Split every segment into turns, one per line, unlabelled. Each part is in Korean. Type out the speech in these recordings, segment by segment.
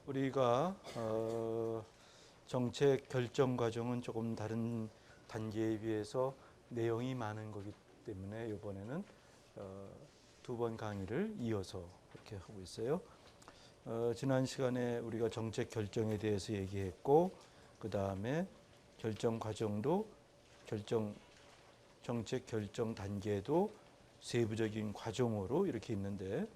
우리가 정책 결정 과정은 조금 다른 단계에 비해서 내용이 많은 거기 때문에 이번에는 두 번 강의를 이어서 이렇게 하고 있어요. 지난 시간에 우리가 정책 결정에 대해서 얘기했고, 그 다음에 결정 과정도 정책 결정 단계도 세부적인 과정으로 이렇게 있는데,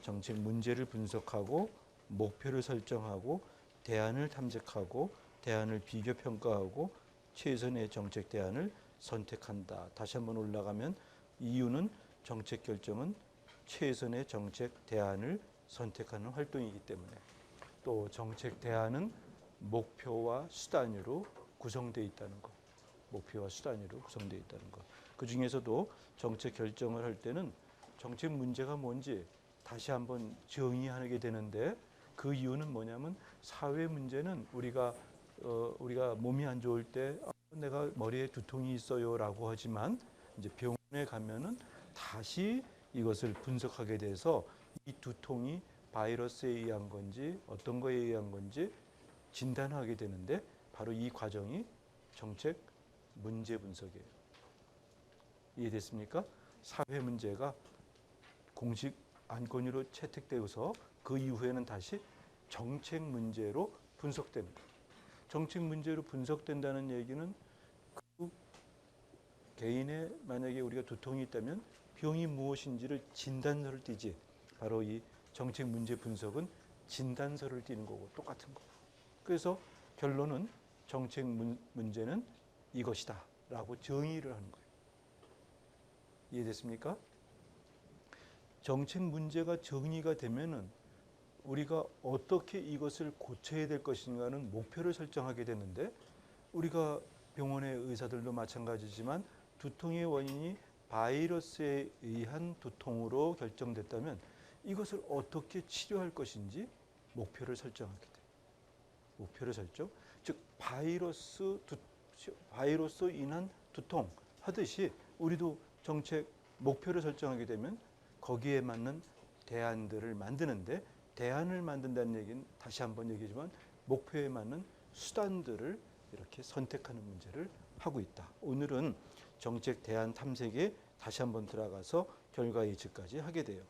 정책 문제를 분석하고 목표를 설정하고 대안을 탐색하고 대안을 비교 평가하고 최선의 정책 대안을 선택한다. 다시 한번 올라가면 이유는 정책 결정은 최선의 정책 대안을 선택하는 활동이기 때문에, 또 정책 대안은 목표와 수단으로 구성되어 있다는 것. 목표와 수단으로 구성되어 있다는 것. 그 중에서도 정책 결정을 할 때는 정책 문제가 뭔지 다시 한번 정의하게 되는데, 그 이유는 뭐냐면 사회 문제는 우리가 몸이 안 좋을 때 내가 머리에 두통이 있어요라고 하지만 이제 병원에 가면은 다시 이것을 분석하게 돼서 이 두통이 바이러스에 의한 건지 어떤 거에 의한 건지 진단하게 되는데, 바로 이 과정이 정책 문제 분석이에요. 이해됐습니까? 사회 문제가 공식 안건으로 채택되어서 그 이후에는 다시 정책 문제로 분석됩니다. 정책 문제로 분석된다는 얘기는 그 개인의 만약에 우리가 두통이 있다면 병이 무엇인지를 진단서를 띄지, 바로 이 정책 문제 분석은 진단서를 띄는 거고 똑같은 거고. 그래서 결론은 정책 문제는 이것이다 라고 정의를 하는 거예요. 이해됐습니까? 정책 문제가 정의가 되면은 우리가 어떻게 이것을 고쳐야 될 것인가는 목표를 설정하게 되는데, 우리가 병원의 의사들도 마찬가지지만 두통의 원인이 바이러스에 의한 두통으로 결정됐다면 이것을 어떻게 치료할 것인지 목표를 설정하게 돼요. 목표를 설정. 즉 바이러스 인한 두통 하듯이 우리도 정책 목표를 설정하게 되면 거기에 맞는 대안들을 만드는데, 대안을 만든다는 얘기는 다시 한번 얘기하지만 목표에 맞는 수단들을 이렇게 선택하는 문제를 하고 있다. 오늘은 정책 대안 탐색에 다시 한번 들어가서 결과 예측까지 하게 돼요.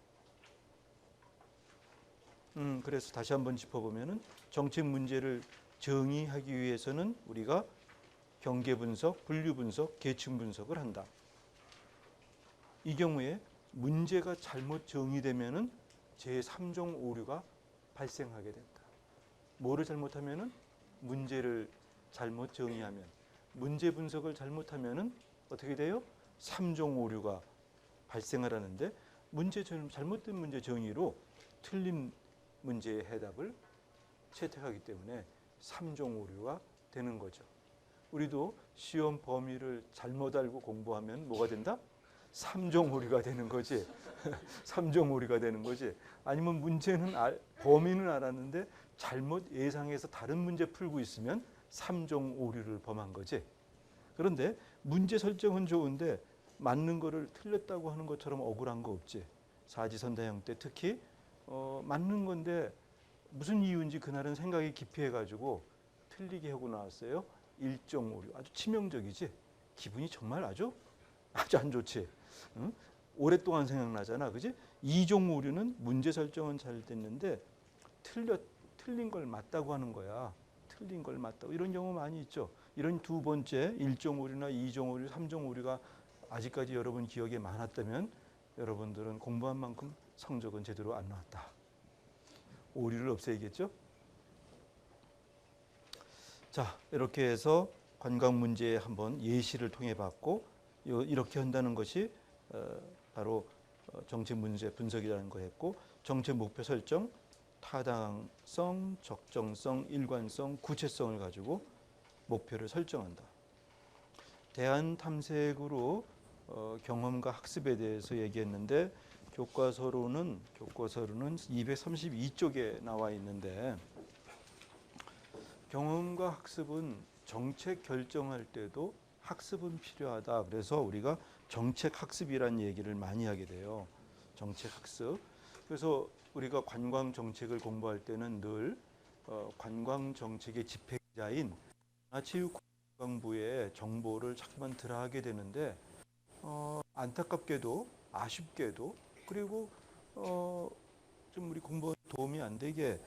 그래서 다시 한번 짚어보면은 정책 문제를 정의하기 위해서는 우리가 경계 분석, 분류 분석, 계층 분석을 한다. 이 경우에 문제가 잘못 정의되면은 제3종 오류가 발생하게 된다. 뭐를 잘못하면은 문제를 잘못 정의하면, 문제 분석을 잘못하면은 어떻게 돼요? 3종 오류가 발생을 하는데, 잘못된 문제 정의로 틀린 문제의 해답을 채택하기 때문에 3종 오류가 되는 거죠. 우리도 시험 범위를 잘못 알고 공부하면 뭐가 된다? 3종 오류가 되는 거지. 3종 오류가 되는 거지. 아니면 범위는 알았는데 잘못 예상해서 다른 문제 풀고 있으면 3종 오류를 범한 거지. 그런데 문제 설정은 좋은데 맞는 거를 틀렸다고 하는 것처럼 억울한 거 없지. 사지선다형 때 특히 맞는 건데 무슨 이유인지 그날은 생각이 기피해가지고 틀리게 하고 나왔어요. 1종 오류. 아주 치명적이지. 기분이 정말 아주 안 좋지. 응? 오랫동안 생각나잖아. 그지? 2종 오류는 문제 설정은 잘 됐는데 틀린 걸 맞다고 하는 거야. 틀린 걸 맞다고. 이런 경우 많이 있죠. 이런 두 번째 1종 오류나 2종 오류, 3종 오류가 아직까지 여러분 기억에 많았다면 여러분들은 공부한 만큼 성적은 제대로 안 나왔다. 오류를 없애야겠죠? 자, 이렇게 해서 관광 문제 한번 예시를 통해 봤고, 이렇게 한다는 것이 바로 정책 문제 분석이라는 거 했고, 정책 목표 설정, 타당성, 적정성, 일관성, 구체성을 가지고 목표를 설정한다. 대안 탐색으로 경험과 학습에 대해서 얘기했는데, 교과서로는 232쪽에 나와 있는데, 경험과 학습은 정책 결정할 때도 학습은 필요하다. 그래서 우리가 정책 학습이라는 얘기를 많이 하게 돼요. 정책 학습. 그래서 우리가 관광 정책을 공부할 때는 늘 관광 정책의 집행자인 문화체육관광부의 정보를 자꾸만 들어가게 되는데 안타깝게도 아쉽게도 그리고 좀 우리 공부에 도움이 안 되게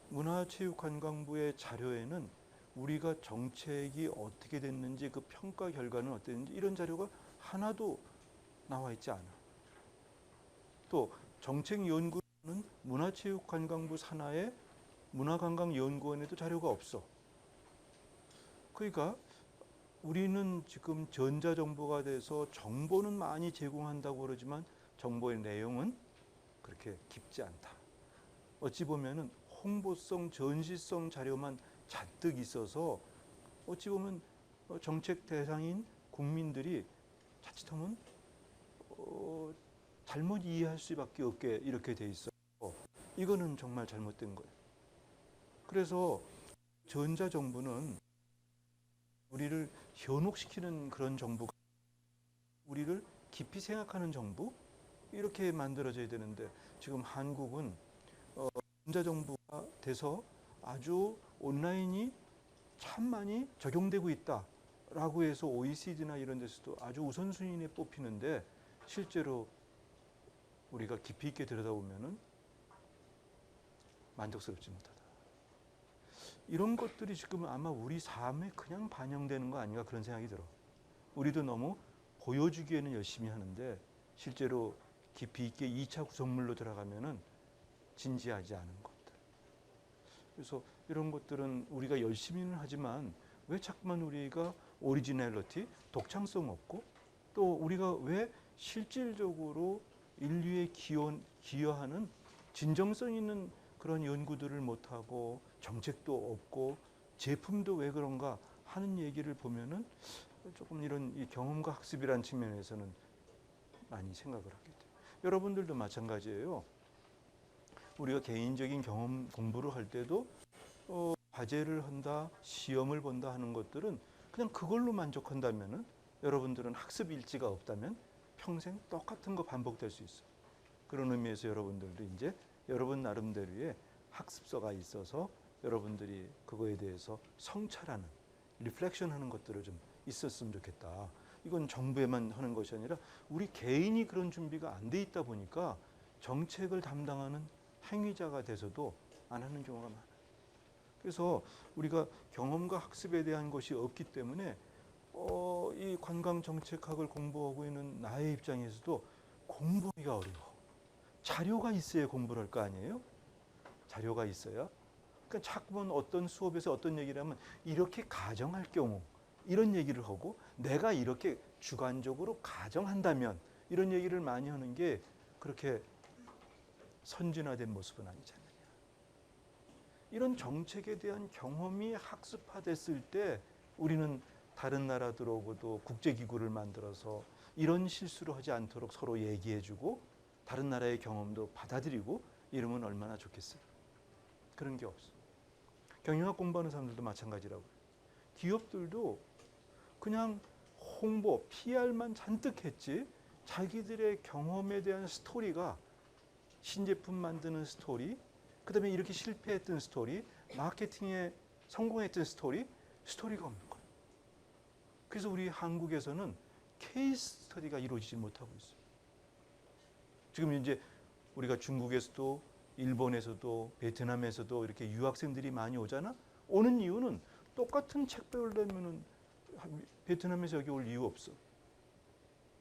문화체육관광부의 자료에는 우리가 정책이 어떻게 됐는지 그 평가 결과는 어땠는지 이런 자료가 하나도 나와 있지 않아. 또 정책연구는 문화체육관광부 산하의 문화관광연구원에도 자료가 없어. 그러니까 우리는 지금 전자정보가 돼서 정보는 많이 제공한다고 그러지만 정보의 내용은 그렇게 깊지 않다. 어찌 보면은 홍보성, 전시성 자료만 잔뜩 있어서 어찌 보면 정책 대상인 국민들이 자칫하면 잘못 이해할 수밖에 없게 이렇게 돼 있어. 이거는 정말 잘못된 거예요. 그래서 전자정부는 우리를 현혹시키는 그런 정부가 우리를 깊이 생각하는 정부 이렇게 만들어져야 되는데 지금 한국은 전자정부가 돼서 아주 온라인이 참 많이 적용되고 있다라고 해서 OECD나 이런 데서도 아주 우선순위에 뽑히는데 실제로 우리가 깊이 있게 들여다보면은 만족스럽지 못하다. 이런 것들이 지금 아마 우리 삶에 그냥 반영되는 거 아닌가 그런 생각이 들어. 우리도 너무 보여주기에는 열심히 하는데 실제로 깊이 있게 2차 구성물로 들어가면은 진지하지 않은 것들. 그래서 이런 것들은 우리가 열심히는 하지만 왜 자꾸만 우리가 오리지널리티, 독창성 없고 또 우리가 왜 실질적으로 인류에 기여하는 진정성 있는 그런 연구들을 못하고 정책도 없고 제품도 왜 그런가 하는 얘기를 보면은 조금 이런 이 경험과 학습이라는 측면에서는 많이 생각을 하게 돼요. 여러분들도 마찬가지예요. 우리가 개인적인 경험 공부를 할 때도 과제를 한다, 시험을 본다 하는 것들은 그냥 그걸로 만족한다면은 여러분들은 학습 일지가 없다면 평생 똑같은 거 반복될 수 있어요. 그런 의미에서 여러분들도 이제 여러분 나름대로의 학습서가 있어서 여러분들이 그거에 대해서 성찰하는, 리플렉션하는 것들을 좀 있었으면 좋겠다. 이건 정부에만 하는 것이 아니라 우리 개인이 그런 준비가 안 돼 있다 보니까 정책을 담당하는 행위자가 돼서도 안 하는 경우가 많아요. 그래서 우리가 경험과 학습에 대한 것이 없기 때문에 이 관광정책학을 공부하고 있는 나의 입장에서도 공부하기가 어려워. 자료가 있어야 공부를 할 거 아니에요? 자료가 있어야. 그러니까 자꾸만 어떤 수업에서 어떤 얘기를 하면 이렇게 가정할 경우 이런 얘기를 하고 내가 이렇게 주관적으로 가정한다면 이런 얘기를 많이 하는 게 그렇게 선진화된 모습은 아니지 않느냐. 이런 정책에 대한 경험이 학습화됐을 때 우리는 다른 나라들하고도 국제기구를 만들어서 이런 실수를 하지 않도록 서로 얘기해주고 다른 나라의 경험도 받아들이고 이러면 얼마나 좋겠어요. 그런 게 없어. 경영학 공부하는 사람들도 마찬가지라고요. 기업들도 그냥 홍보, PR만 잔뜩 했지 자기들의 경험에 대한 스토리가 신제품 만드는 스토리, 그 다음에 이렇게 실패했던 스토리, 마케팅에 성공했던 스토리가 없는 거예요. 그래서 우리 한국에서는 케이스 스터디가 이루어지지 못하고 있어요. 지금 이제 우리가 중국에서도 일본에서도 베트남에서도 이렇게 유학생들이 많이 오잖아. 오는 이유는 똑같은 책 배우려면은 베트남에서 여기 올 이유 없어.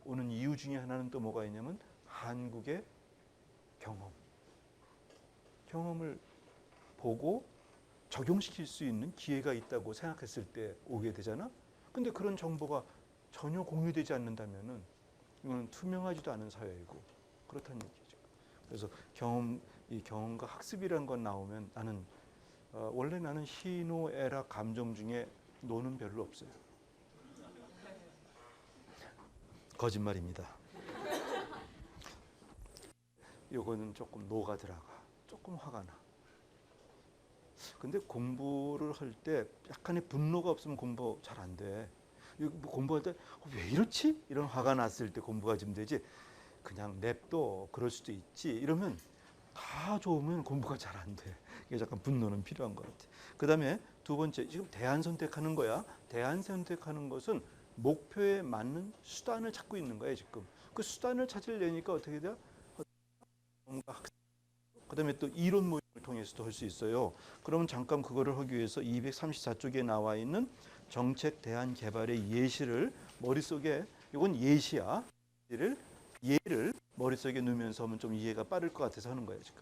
오는 이유 중에 하나는 또 뭐가 있냐면 한국의 경험을 보고 적용시킬 수 있는 기회가 있다고 생각했을 때 오게 되잖아. 근데 그런 정보가 전혀 공유되지 않는다면은 이건 투명하지도 않은 사회이고 그렇다는 얘기죠. 그래서 이 경험과 학습이라는 건 나오면 나는 원래 나는 희노애락 감정 중에 노는 별로 없어요. 거짓말입니다. 요거는 조금 노가 들어가. 조금 화가 나. 근데 공부를 할 때 약간의 분노가 없으면 공부 잘 안 돼. 공부할 때 왜 이렇지? 이런 화가 났을 때 공부가 좀 되지. 그냥 냅둬. 그럴 수도 있지. 이러면 다 좋으면 공부가 잘 안 돼. 이게 잠깐 분노는 필요한 것 같아. 그다음에 두 번째, 지금 대안 선택하는 거야. 대안 선택하는 것은 목표에 맞는 수단을 찾고 있는 거야 지금. 그 수단을 찾으려니까 어떻게 돼요? 뭔가 그다음에 또 이론 모형을 통해서도 할 수 있어요. 그러면 잠깐 그거를 하기 위해서 234쪽에 나와 있는 정책 대안 개발의 예시를 머릿속에, 이건 예시야. 예를 머릿속에 넣으면서 하면 좀 이해가 빠를 것 같아서 하는 거예요 지금.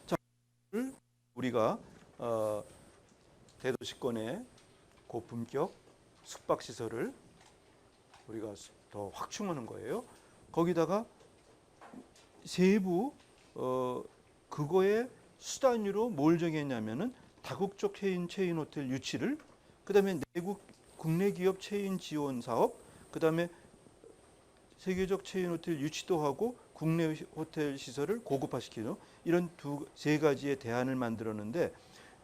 자, 우리가 대도시권의 고품격 숙박시설을 우리가 더 확충하는 거예요. 거기다가 세부 그거의 수단으로 뭘 정했냐면은 다국적 체인 호텔 유치를, 그다음에 내국 국내 기업 체인 지원 사업, 그다음에 세계적 체인 호텔 유치도 하고 국내 호텔 시설을 고급화시키는 이런 세 가지의 대안을 만들었는데,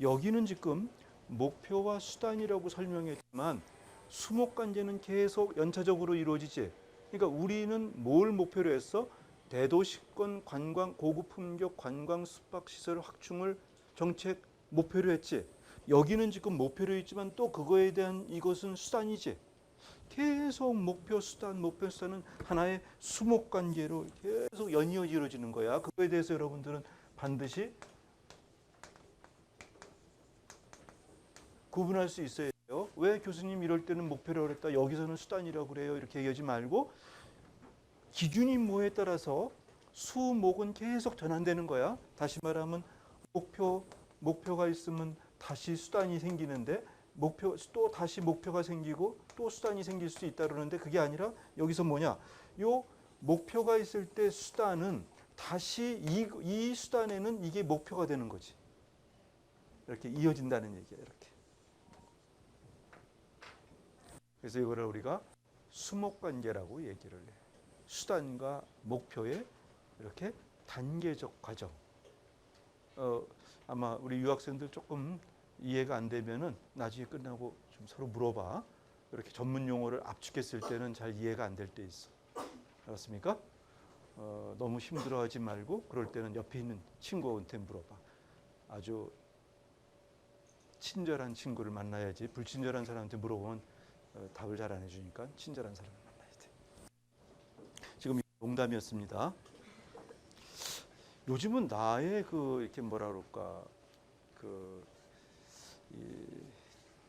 여기는 지금 목표와 수단이라고 설명했지만 수목관계는 계속 연차적으로 이루어지지. 그러니까 우리는 뭘 목표로 했어? 대도시권 관광 고급 품격 관광 숙박 시설 확충을 정책 목표로 했지. 여기는 지금 목표로 있지만 또 그거에 대한 이것은 수단이지. 계속 목표 수단은 하나의 수목관계로 계속 연이어 이루어지는 거야. 그거에 대해서 여러분들은 반드시 구분할 수 있어야 돼요. 왜 교수님 이럴 때는 목표라고 그랬다, 여기서는 수단이라고 그래요, 이렇게 얘기하지 말고 기준이 뭐에 따라서 수목은 계속 전환되는 거야. 다시 말하면 목표가 있으면 다시 수단이 생기는데 또 다시 목표가 생기고 또 수단이 생길 수 있다 그러는데, 그게 아니라 여기서 뭐냐, 요 목표가 있을 때 수단은 다시 이 수단에는 이게 목표가 되는 거지. 이렇게 이어진다는 얘기야. 이렇게. 그래서 이거를 우리가 수목관계라고 얘기를 해. 수단과 목표의 이렇게 단계적 과정. 아마 우리 유학생들 조금 이해가 안 되면은 나중에 끝나고 좀 서로 물어봐. 이렇게 전문 용어를 압축했을 때는 잘 이해가 안 될 때 있어. 알았습니까? 너무 힘들어하지 말고 그럴 때는 옆에 있는 친구한테 물어봐. 아주 친절한 친구를 만나야지. 불친절한 사람한테 물어보면 답을 잘 안 해주니까 친절한 사람을 만나야 돼. 지금 농담이었습니다. 요즘은 나의 이렇게 뭐라 그럴까,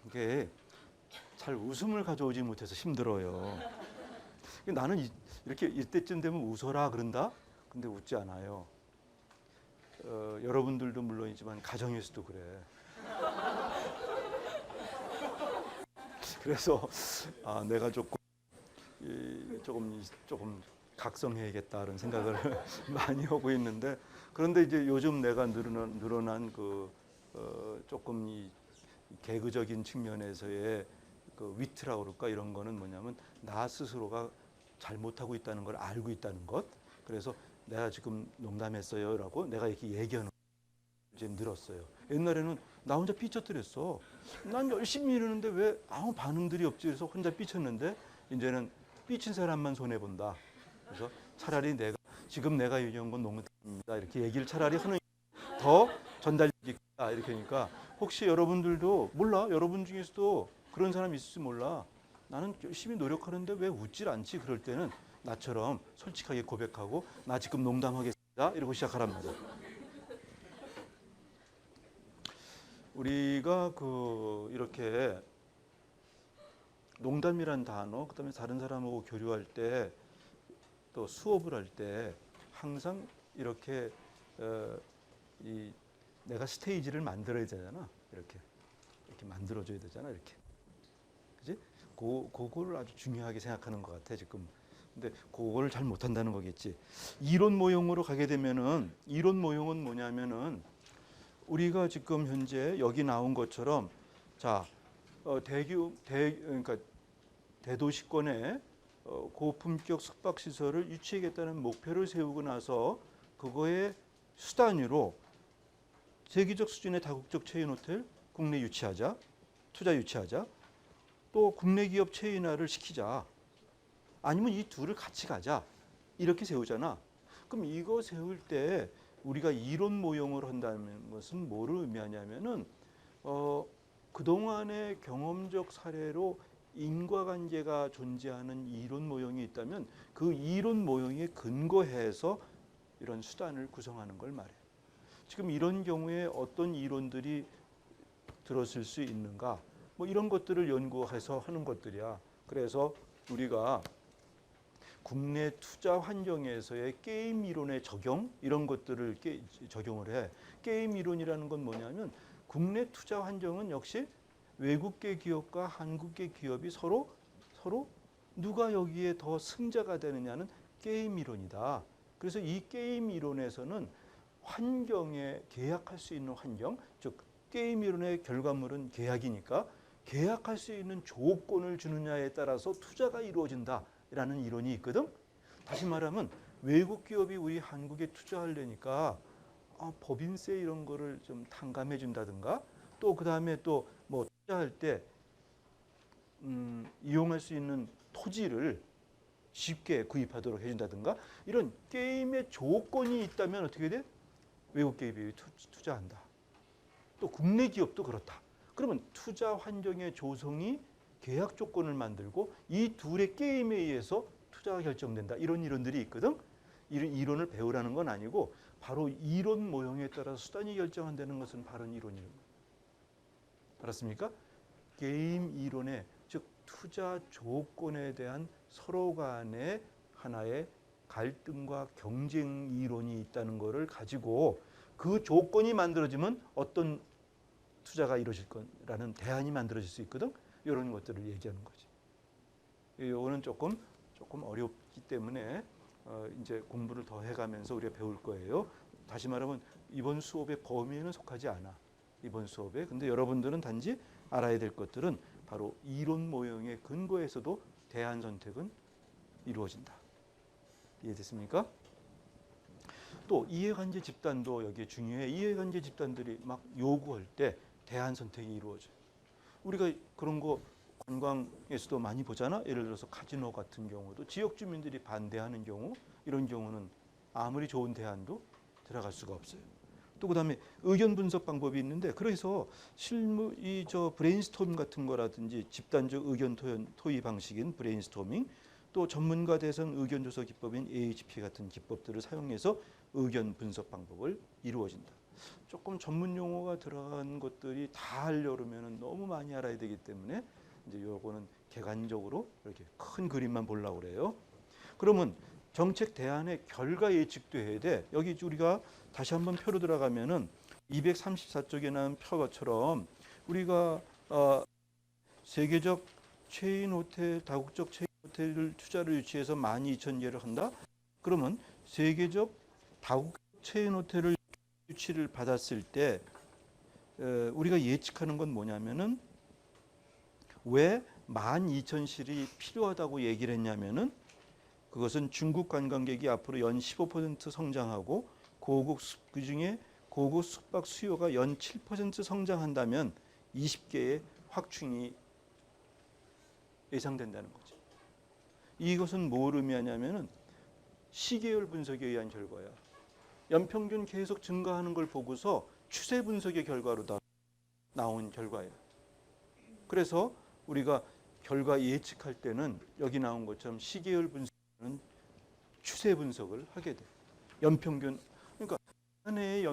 이게 잘 웃음을 가져오지 못해서 힘들어요. 나는 이렇게 이때쯤 되면 웃어라 그런다. 근데 웃지 않아요. 여러분들도 물론이지만 가정에서도 그래. 그래서 내가 조금 각성해야겠다는 생각을 많이 하고 있는데, 그런데 이제 요즘 내가 늘어난 조금 이 개그적인 측면에서의 위트라고 그럴까, 이런 거는 뭐냐면 나 스스로가 잘못하고 있다는 걸 알고 있다는 것. 그래서 내가 지금 농담했어요라고 내가 이렇게 얘기하는 이제 늘었어요. 옛날에는 나 혼자 삐쳐뜨렸어. 난 열심히 이러는데 왜 아무 반응들이 없지? 그래서 혼자 삐쳤는데 이제는 삐친 사람만 손해 본다. 그래서 차라리 내가 얘기한 건 농담입니다, 이렇게 얘기를 차라리 하는 더 전달력이 있다, 이렇게 하니까 혹시 여러분들도 몰라, 여러분 중에서도 그런 사람이 있을지 몰라. 나는 열심히 노력하는데 왜 웃질 않지? 그럴 때는 나처럼 솔직하게 고백하고 나 지금 농담하겠습니다, 이러고 시작하란 말이야. 우리가 이렇게 농담이란 단어, 그다음에 다른 사람하고 교류할 때, 또 수업을 할 때 항상 이렇게 내가 스테이지를 만들어야 되잖아. 이렇게 만들어줘야 되잖아. 이렇게, 그지? 그거를 아주 중요하게 생각하는 것 같아 지금. 근데 그거를 잘 못한다는 거겠지. 이론 모형으로 가게 되면은, 이론 모형은 뭐냐면은 우리가 지금 현재 여기 나온 것처럼, 자, 그러니까 대도시권에 고품격 숙박시설을 유치하겠다는 목표를 세우고 나서 그거의 수단으로 세계적 수준의 다국적 체인 호텔 국내 유치하자, 투자 유치하자, 또 국내 기업 체인화를 시키자, 아니면 이 둘을 같이 가자, 이렇게 세우잖아. 그럼 이거 세울 때 우리가 이론 모형을 한다는 것은 뭐를 의미하냐면은 그동안의 경험적 사례로 인과관계가 존재하는 이론 모형이 있다면 그 이론 모형에 근거해서 이런 수단을 구성하는 걸 말해요. 지금 이런 경우에 어떤 이론들이 들었을 수 있는가? 뭐 이런 것들을 연구해서 하는 것들이야. 그래서 우리가 국내 투자 환경에서의 게임 이론의 적용 이런 것들을 적용을 해. 게임 이론이라는 건 뭐냐면 국내 투자 환경은 역시 외국계 기업과 한국계 기업이 서로 누가 여기에 더 승자가 되느냐는 게임 이론이다. 그래서 이 게임 이론에서는 환경에 계약할 수 있는 환경, 즉 게임 이론의 결과물은 계약이니까 계약할 수 있는 조건을 주느냐에 따라서 투자가 이루어진다라는 이론이 있거든. 다시 말하면 외국 기업이 우리 한국에 투자하려니까 법인세 이런 거를 좀 탕감해 준다든가 또 그다음에 또 뭐 투자할 때 이용할 수 있는 토지를 쉽게 구입하도록 해준다든가 이런 게임의 조건이 있다면 어떻게 돼? 외국 기업이 투자한다. 또 국내 기업도 그렇다. 그러면 투자 환경의 조성이 계약 조건을 만들고 이 둘의 게임에 의해서 투자가 결정된다. 이런 이론들이 있거든. 이런 이론을 배우라는 건 아니고 바로 이론 모형에 따라서 수단이 결정한다는 것은 바른 이론입니다. 알았습니까? 게임 이론의 즉 투자 조건에 대한 서로 간의 하나의 갈등과 경쟁 이론이 있다는 것을 가지고 그 조건이 만들어지면 어떤 투자가 이루어질 거라는 대안이 만들어질 수 있거든. 이런 것들을 얘기하는 거지. 이거는 조금 어렵기 때문에 이제 공부를 더 해가면서 우리가 배울 거예요. 다시 말하면 이번 수업의 범위에는 속하지 않아. 이번 수업에. 근데 여러분들은 단지 알아야 될 것들은 바로 이론 모형의 근거에서도 대안 선택은 이루어진다. 이해됐습니까? 또 이해관계 집단도 여기에 중요해. 이해관계 집단들이 막 요구할 때 대안 선택이 이루어져요. 우리가 그런 거 관광에서도 많이 보잖아. 예를 들어서 카지노 같은 경우도 지역 주민들이 반대하는 경우 이런 경우는 아무리 좋은 대안도 들어갈 수가 없어요. 또 그다음에 의견 분석 방법이 있는데 그래서 실무 브레인스토밍 같은 거라든지 집단적 의견 토의 방식인 브레인스토밍 또 전문가 대상 의견 조사 기법인 AHP 같은 기법들을 사용해서 의견 분석 방법을 이루어진다. 조금 전문 용어가 들어간 것들이 다 하려면 너무 많이 알아야 되기 때문에 이제 요거는 객관적으로 이렇게 큰 그림만 보려고 그래요. 그러면 정책 대안의 결과 예측도 해야 돼. 여기 우리가 다시 한번 표로 들어가면은 234쪽에 나온 표처럼 우리가 세계적 체인 호텔, 다국적 체인 호텔을 투자를 유치해서 12,000개를 한다. 그러면 세계적 다국적 체인 호텔을 유치를 받았을 때 우리가 예측하는 건 뭐냐면은 왜 12,000실이 필요하다고 얘기를 했냐면은 그것은 중국 관광객이 앞으로 연 15% 성장하고 그중에 고급 숙박 수요가 연 7% 성장한다면 20개의 확충이 예상된다는 거죠. 이것은 뭘 의미하냐면은 시계열 분석에 의한 결과야. 연평균 계속 증가하는 걸 보고서 추세 분석의 결과로 나온 결과예요. 그래서 우리가 결과 예측할 때는 여기 나온 것처럼 시계열 분석은 추세 분석을 하게 돼. 연평균 그러니까 한 해의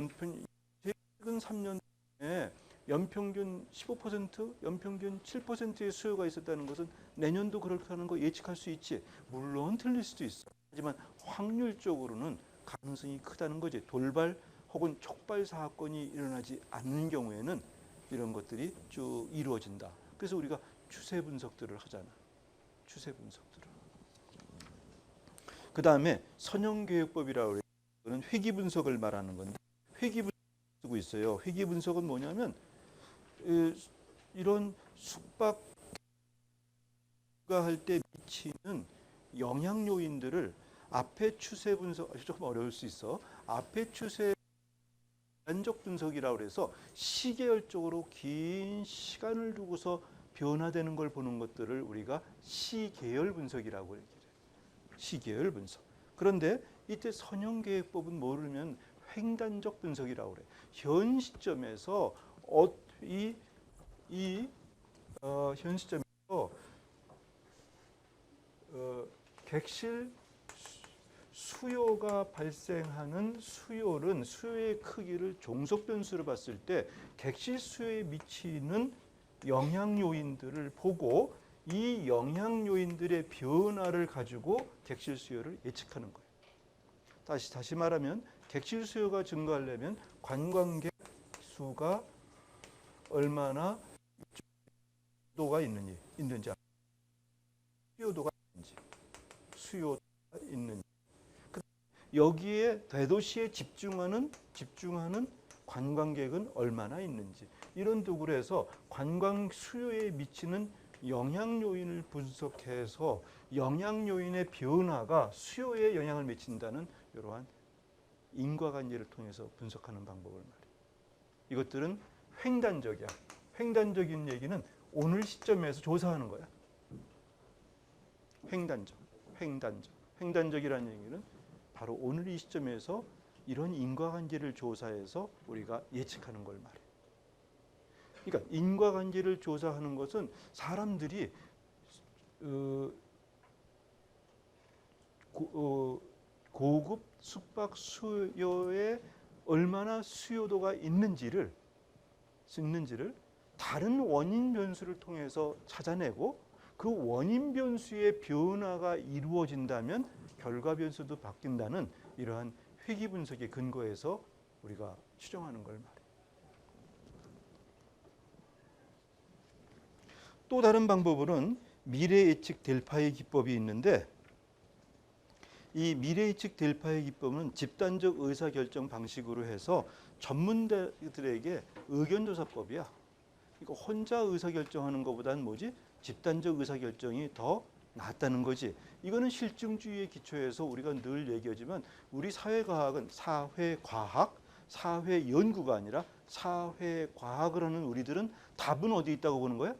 최근 3년 동안에 연평균 15%, 연평균 7%의 수요가 있었다는 것은 내년도 그렇게 하는 거 예측할 수 있지. 물론 틀릴 수도 있어. 하지만 확률적으로는 가능성이 크다는 거지. 돌발 혹은 촉발 사건이 일어나지 않는 경우에는 이런 것들이 쭉 이루어진다. 그래서 우리가 추세 분석들을 하잖아. 추세 분석들을. 그 다음에 선형교육법이라고 그러는 회귀 분석을 말하는 건데 회귀 분석 쓰고 있어요. 회귀 분석은 뭐냐면 이런 숙박가 할 때 미치는 영향 요인들을 앞에 추세 분석 좀 어려울 수 있어. 앞에 추세 단적 분석이라고 해서 시계열적으로 긴 시간을 두고서 변화되는 걸 보는 것들을 우리가 시계열 분석이라고 얘기해요. 시계열 분석. 그런데 이때 선형계획법은 모르면 횡단적 분석이라고 그래. 현 시점에서 현 시점에서 객실 수요가 발생하는 수요의 크기를 종속 변수로 봤을 때 객실 수요에 미치는 영향 요인들을 보고 이 영향 요인들의 변화를 가지고 객실 수요를 예측하는 거예요. 다시 말하면 객실 수요가 증가하려면 관광객 수가 얼마나 수요도가 있는지 수요도가 있는지 여기에 대도시에 집중하는 관광객은 얼마나 있는지 이런 도구로 해서 관광 수요에 미치는 영향 요인을 분석해서 영향 요인의 변화가 수요에 영향을 미친다는 이러한 인과관계를 통해서 분석하는 방법을 말해요. 이것들은 횡단적이야. 횡단적인 얘기는 오늘 시점에서 조사하는 거야. 횡단적이라는 얘기는 바로 오늘 이 시점에서 이런 인과관계를 조사해서 우리가 예측하는 걸 말해요. 그러니까 인과관계를 조사하는 것은 사람들이 고급 숙박 수요에 얼마나 수요도가 있는지를 다른 원인 변수를 통해서 찾아내고 그 원인 변수의 변화가 이루어진다면 결과 변수도 바뀐다는 이러한 회귀 분석의 근거에서 우리가 추정하는 걸 말해요. 또 다른 방법으로는 미래 예측 델파의 기법이 있는데 이 미래 예측 델파의 기법은 집단적 의사결정 방식으로 해서 전문가들에게 의견조사법이야. 그러니까 혼자 의사결정하는 것보다는 집단적 의사결정이 더 낫다는 거지. 이거는 실증주의에 기초해서 우리가 늘 얘기하지만 우리 사회과학은 사회연구가 아니라 사회과학을 하는 우리들은 답은 어디 있다고 보는 거야?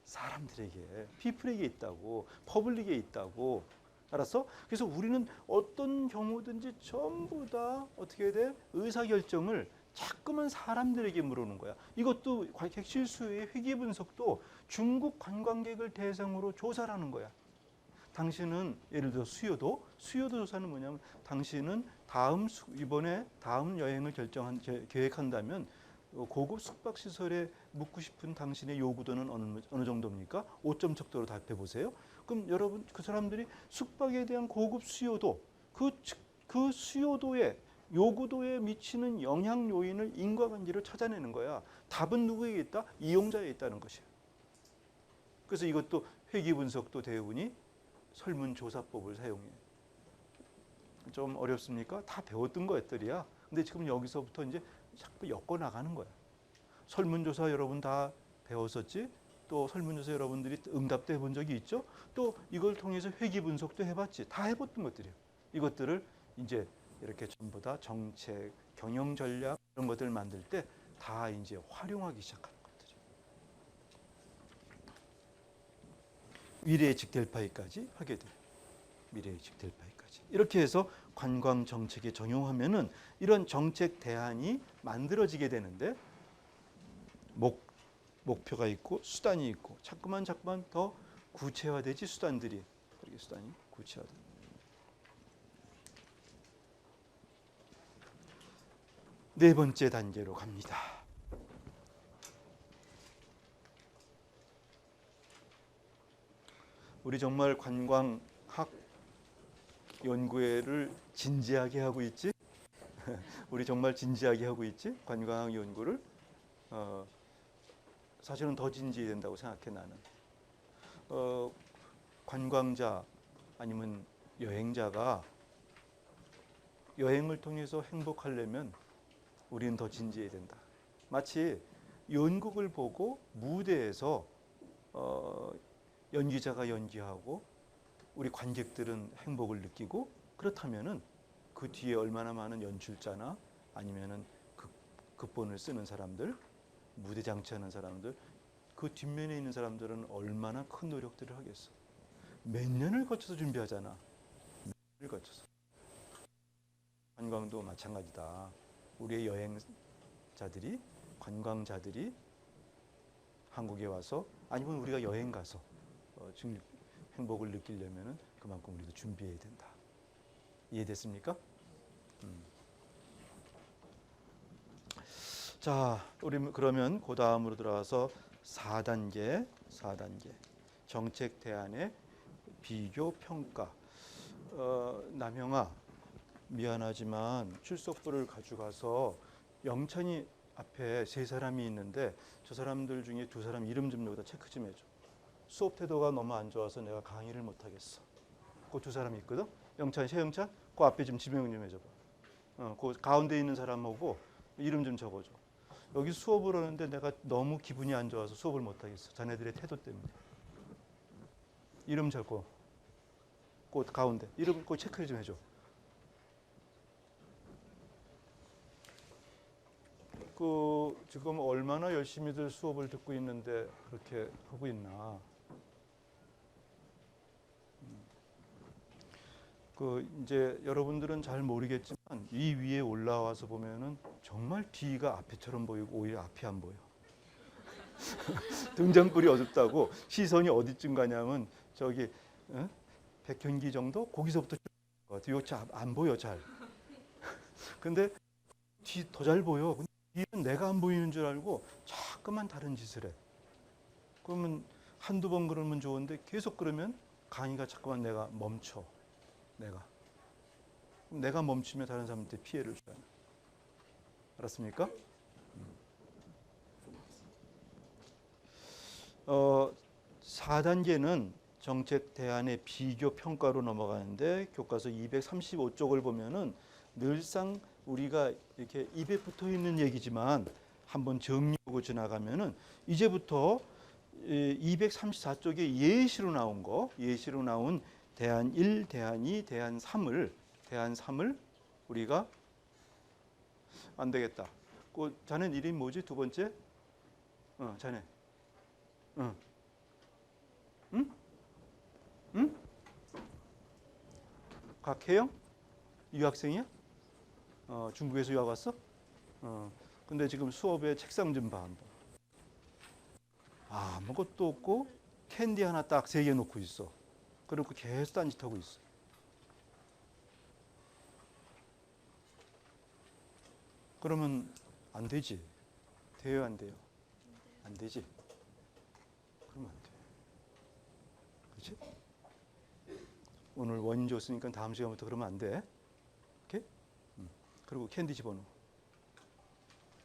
사람들에게, 피플에게 있다고, 퍼블릭에 있다고. 알았어? 그래서 우리는 어떤 경우든지 전부 다 어떻게 해야 돼? 의사결정을 자꾸만 사람들에게 물어보는 거야. 이것도 객실 수요의 회귀 분석도 중국 관광객을 대상으로 조사를 하는 거야. 당신은 예를 들어 수요도 조사는 뭐냐면 당신은 이번에 다음 여행을 계획한다면 고급 숙박시설에 묵고 싶은 당신의 요구도는 어느 정도입니까? 5점 척도로 답해 보세요. 그럼 여러분 그 사람들이 숙박에 대한 고급 수요도 그 수요도의 요구도에 미치는 영향 요인을 인과관계로 찾아내는 거야. 답은 누구에게 있다? 이용자에 있다는 것이야. 그래서 이것도 회귀 분석도 대부분이 설문조사법을 사용해. 좀 어렵습니까? 다 배웠던 것들이야. 근데 지금 여기서부터 이제 자꾸 엮어 나가는 거야. 설문조사 여러분 다 배웠었지? 또 설문조사 여러분들이 응답도 해본 적이 있죠? 또 이걸 통해서 회귀 분석도 해봤지? 다 해봤던 것들이에요. 이것들을 이제 이렇게 전부 다 정책, 경영 전략 이런 것들을 만들 때 다 이제 활용하기 시작하는 것들이에요. 미래 예측 델파이까지 하게 돼요. 미래 예측 델파이까지. 이렇게 해서 관광 정책에 적용하면은 이런 정책 대안이 만들어지게 되는데 목표가 있고 수단이 있고 자꾸만 더 구체화되지 수단이 구체화돼. 네 번째 단계로 갑니다. 우리 정말 관광학 연구회를 진지하게 하고 있지? 우리 정말 진지하게 하고 있지? 관광학 연구를 사실은 더 진지해야 된다고 생각해 나는. 관광자 아니면 여행자가 여행을 통해서 행복하려면 우리는 더 진지해야 된다. 마치 연극을 보고 무대에서 연기자가 연기하고 우리 관객들은 행복을 느끼고 그렇다면은 그 뒤에 얼마나 많은 연출자나 아니면은 극본을 쓰는 사람들, 무대 장치하는 사람들, 그 뒷면에 있는 사람들은 얼마나 큰 노력들을 하겠어. 몇 년을 거쳐서 준비하잖아. 몇 년을 거쳐서. 관광도 마찬가지다. 우리의 여행자들이, 관광자들이 한국에 와서, 아니면 우리가 여행 가서 행복을 느끼려면 그만큼 우리도 준비해야 된다. 이해됐습니까? 자, 우리 그러면 그 다음으로 들어가서 4단계 정책 대안의 비교 평가. 남형아, 미안하지만 출석부를 가져가서 영찬이 앞에 3사람이 있는데 저 사람들 중에 2사람 이름 좀 여기다 체크 좀 해줘. 수업 태도가 너무 안 좋아서 내가 강의를 못 하겠어. 그 2사람이 있거든. 영찬, 최영찬, 그 앞에 좀 지명 좀 해줘봐. 그 가운데 있는 사람하고 이름 좀 적어줘. 여기 수업을 하는데 내가 너무 기분이 안 좋아서 수업을 못 하겠어. 자네들의 태도 때문에. 이름 적고, 그 가운데 이름 꼭 체크 좀 해줘. 지금 얼마나 열심히들 수업을 듣고 있는데 그렇게 하고 있나. 이제 여러분들은 잘 모르겠지만 이 위에 올라와서 보면은 정말 뒤가 앞에처럼 보이고 오히려 앞이 안 보여. 등잔불이 어둡다고 시선이 어디쯤 가냐면 저기 백현기 정도 거기서부터 뒤가 안 보여 잘. 근데 뒤 더 잘 보여. 근데 뒤는 내가 안 보이는 줄 알고 자꾸만 다른 짓을 해. 그러면 한두 번 그러면 좋은데 계속 그러면 강의가 자꾸만 내가 멈춰. 내가 멈추면 다른 사람한테 피해를 줘요. 알았습니까? 4단계는 정책 대안의 비교 평가로 넘어가는데 교과서 235쪽을 보면은 늘상 우리가 이렇게 입에 붙어 있는 얘기지만 한번 정리하고 지나가면은 이제부터 234쪽에 예시로 나온 대안 1, 대안 2, 대안 3을 우리가 안 되겠다. 자네 이름 뭐지? 두 번째? 자네. 응? 각혜영? 유학생이야? 중국에서 유학 왔어? 근데 지금 수업에 책상 좀 봐. 아무것도 없고 캔디 하나 딱 3개 놓고 있어. 그리고 계속 딴짓하고 있어. 그러면 안 되지. 돼요, 안 돼요? 안 되지. 그러면 안 돼. 그렇지? 오늘 원인 줬으니까 다음 시간부터 그러면 안 돼. 오케이? 그리고 캔디 집어넣어.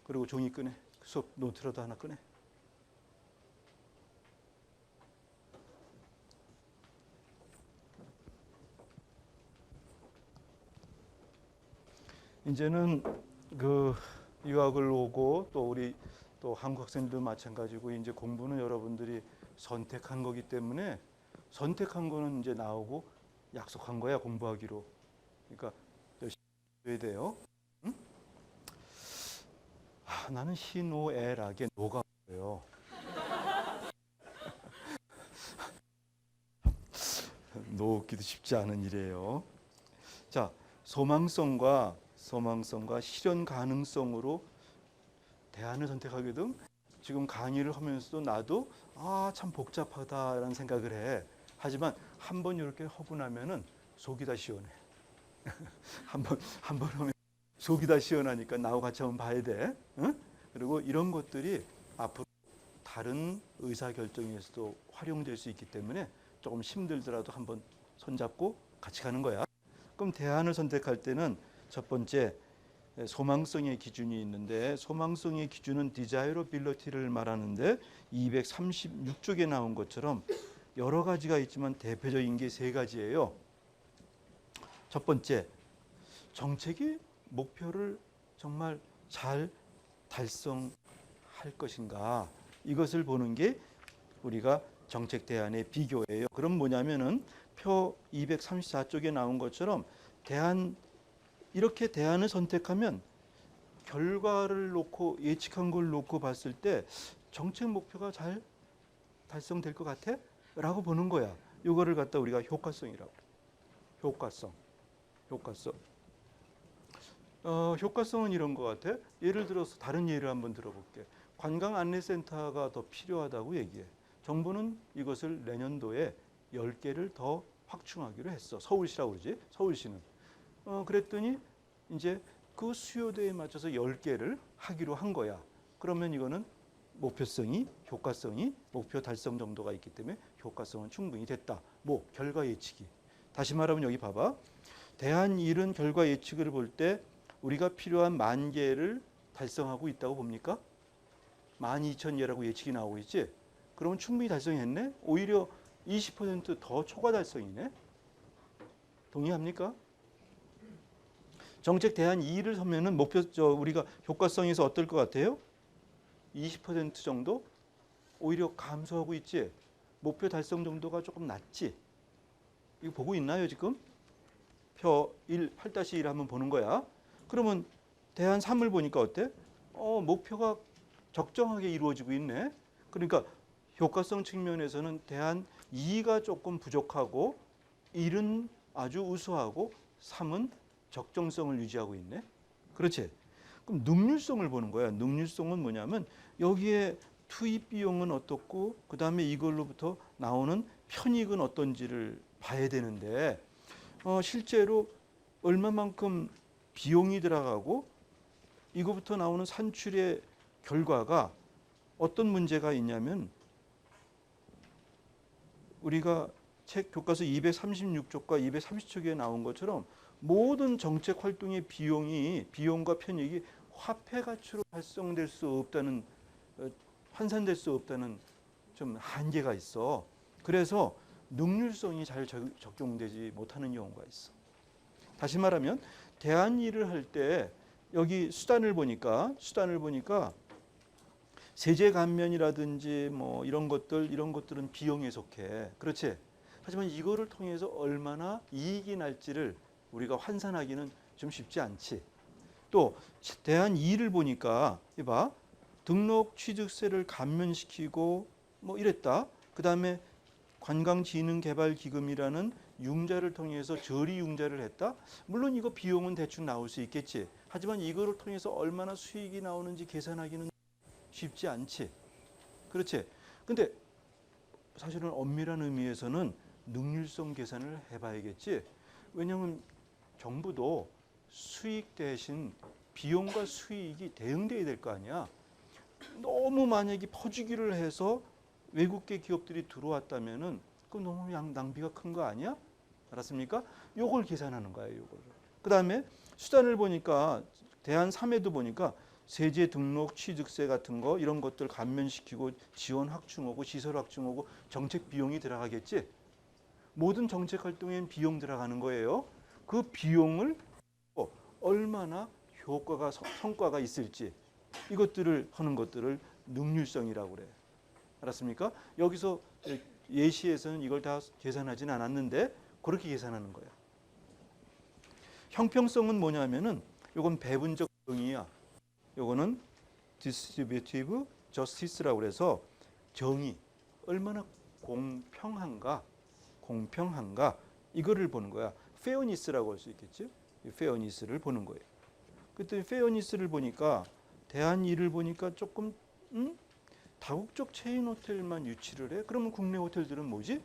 그리고 종이 꺼내. 수업 노트라도 하나 꺼내. 이제는 유학을 오고 또 우리 또 한국 학생들도 마찬가지고 이제 공부는 여러분들이 선택한 거기 때문에 선택한 거는 이제 나오고 약속한 거야 공부하기로. 그러니까 열심히 해야 돼요. 응? 나는 희노애락의 노가 뭐예요? 놓기도 쉽지 않은 일이에요. 자, 소망성과 실현 가능성으로 대안을 선택하거든. 지금 강의를 하면서도 나도 참 복잡하다라는 생각을 해. 하지만 한번 이렇게 하고 나면은 속이 다 시원해. 한번 하면 속이 다 시원하니까 나하고 같이 한번 봐야 돼. 응? 그리고 이런 것들이 앞으로 다른 의사 결정에서도 활용될 수 있기 때문에 조금 힘들더라도 한번 손잡고 같이 가는 거야. 그럼 대안을 선택할 때는 첫 번째 소망성의 기준이 있는데 소망성의 기준은 디자이러빌리티를 말하는데 236쪽에 나온 것처럼 여러 가지가 있지만 대표적인 게 3가지예요. 첫 번째, 정책이 목표를 정말 잘 달성할 것인가, 이것을 보는 게 우리가 정책 대안의 비교예요. 그럼 뭐냐면은 표 234쪽에 나온 것처럼 이렇게 대안을 선택하면 결과를 놓고 예측한 걸 놓고 봤을 때 정책 목표가 잘 달성될 것 같아? 라고 보는 거야. 이거를 갖다 우리가 효과성이라고. 효과성. 효과성은 이런 것 같아. 예를 들어서 다른 예를 한번 들어볼게. 관광 안내센터가 더 필요하다고 얘기해. 정부는 이것을 내년도에 10개를 더 확충하기로 했어. 서울시라고 그러지. 서울시는. 그랬더니 이제 그 수요대에 맞춰서 10개를 하기로 한 거야. 그러면 이거는 목표성이, 효과성이 목표 달성 정도가 있기 때문에 효과성은 충분히 됐다. 뭐 결과 예측이. 다시 말하면 여기 봐봐. 대한일은 결과 예측을 볼 때 우리가 필요한 10,000개를 달성하고 있다고 봅니까? 12,000개라고 예측이 나오고 있지? 그러면 충분히 달성했네? 오히려 20%더 초과 달성이네? 동의합니까? 정책 대한2를 서면은 우리가 효과성에서 어떨 것 같아요? 20% 정도? 오히려 감소하고 있지? 목표 달성 정도가 조금 낮지? 이거 보고 있나요, 지금? 표 1, 8-1 한번 보는 거야. 그러면 대안 3을 보니까 어때? 목표가 적정하게 이루어지고 있네. 그러니까 효과성 측면에서는 대안 2가 조금 부족하고 1은 아주 우수하고 3은 적정성을 유지하고 있네. 그렇지? 그럼 능률성을 보는 거야. 능률성은 뭐냐면 여기에 투입 비용은 어떻고 그다음에 이걸로부터 나오는 편익은 어떤지를 봐야 되는데 실제로 얼마만큼 비용이 들어가고 이거부터 나오는 산출의 결과가 어떤 문제가 있냐면 우리가 책 교과서 236쪽과 230쪽에 나온 것처럼 모든 정책 활동의 비용과 편익이 화폐 가치로 발송될 수 없다는 환산될 수 없다는 좀 한계가 있어. 그래서 능률성이 잘 적용되지 못하는 경우가 있어. 다시 말하면 대안일을 할 때 여기 수단을 보니까 세제 감면이라든지 뭐 이런 것들은 비용에 속해. 그렇지? 하지만 이거를 통해서 얼마나 이익이 날지를 우리가 환산하기는 좀 쉽지 않지. 또 대안2를 보니까 봐. 등록 취득세를 감면시키고 뭐 이랬다. 그다음에 관광진흥개발기금이라는 융자를 통해서 저리 융자를 했다. 물론 이거 비용은 대충 나올 수 있겠지. 하지만 이거를 통해서 얼마나 수익이 나오는지 계산하기는 쉽지 않지. 그렇지. 근데 사실은 엄밀한 의미에서는 능률성 계산을 해봐야겠지. 왜냐하면 정부도 수익 대신 비용과 수익이 대응돼야 될 거 아니야. 너무 만약에 퍼주기를 해서 외국계 기업들이 들어왔다면은 그건 너무 낭비가 큰 거 아니야? 알았습니까? 요걸 계산하는 거예요. 요걸. 그다음에 수단을 보니까 대안 3에도 보니까 세제 등록 취득세 같은 거 이런 것들 감면시키고 지원 확충하고 시설 확충하고 정책 비용이 들어가겠지. 모든 정책 활동엔 비용 들어가는 거예요. 그 비용을 얼마나 효과가 성과가 있을지 이것들을 하는 것들을 능률성이라고 그래. 알았습니까? 여기서 예시에서는 이걸 다 계산하지는 않았는데 그렇게 계산하는 거야. 형평성은 뭐냐면은 이건 배분적 정의야. 요거는 distributive justice라고 그래서 정의 얼마나 공평한가 이거를 보는 거야. fairness라고 할 수 있겠지. fairness를 보는 거예요. 그때 fairness를 보니까 대한1을 보니까 조금 다국적 체인 호텔만 유치를 해. 그러면 국내 호텔들은 뭐지?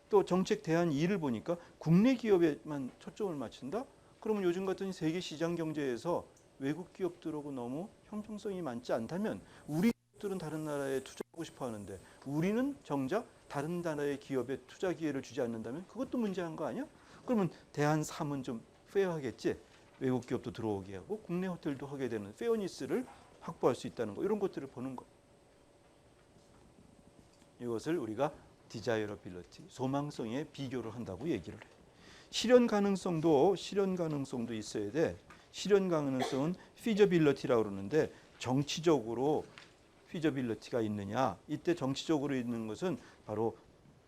또 정책 대한2를 보니까 국내 기업에만 초점을 맞춘다? 그러면 요즘 같은 세계 시장 경제에서 외국 기업들하고 너무 형평성이 많지 않다면 우리 기업들은 다른 나라에 투자하고 싶어 하는데 우리는 정작 다른 나라의 기업에 투자 기회를 주지 않는다면 그것도 문제한 거 아니야? 그러면 대한3은 좀 페어하겠지? 외국 기업도 들어오게 하고 국내 호텔도 하게 되는 페어니스를 확보할 수 있다는 거 이런 것들을 보는 거. 이것을 우리가 디자이러빌리티, 소망성에 비교를 한다고 얘기를 해. 실현 가능성도 있어야 돼. 실현 가능성은 feasibility라고 그러는데 정치적으로 feasibility가 있느냐? 이때 정치적으로 있는 것은 바로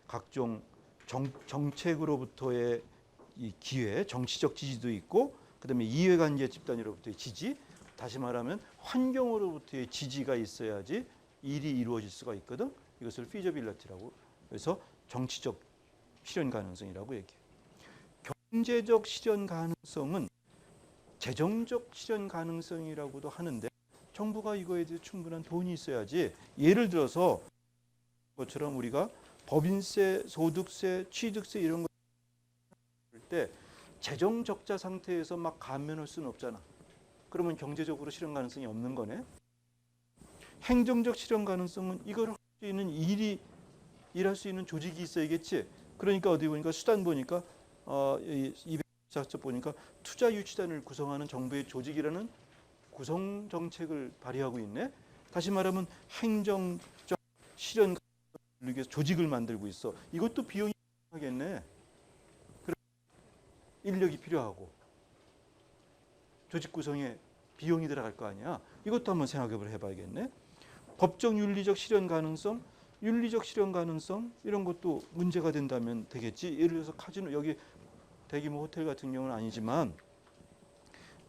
각종 정책으로부터의 이 기회, 정치적 지지도 있고 그다음에 이해관계 집단으로부터의 지지, 다시 말하면 환경으로부터의 지지가 있어야지 일이 이루어질 수가 있거든. 이것을 feasibility라고 그래서 정치적 실현 가능성이라고 얘기해요. 경제적 실현 가능성은 재정적 실현 가능성이라고도 하는데 정부가 이거에 대해 충분한 돈이 있어야지. 예를 들어서 것처럼 우리가 법인세, 소득세, 취득세 이런 거 할 때 재정 적자 상태에서 막 감면할 수는 없잖아. 그러면 경제적으로 실현 가능성이 없는 거네. 행정적 실현 가능성은 이걸 할 수 있는 일할 수 있는 조직이 있어야겠지. 그러니까 어디 보니까 수단 보니까 204쪽 보니까 투자 유치단을 구성하는 정부의 조직이라는 구성 정책을 발휘하고 있네. 다시 말하면 행정적 실현 가능성을 위해서 조직을 만들고 있어. 이것도 비용이 하겠네. 인력이 필요하고 조직 구성에 비용이 들어갈 거 아니야. 이것도 한번 생각을 해봐야겠네. 법적 윤리적 실현 가능성, 윤리적 실현 가능성 이런 것도 문제가 된다면 되겠지. 예를 들어서 카지노, 여기 대규모 호텔 같은 경우는 아니지만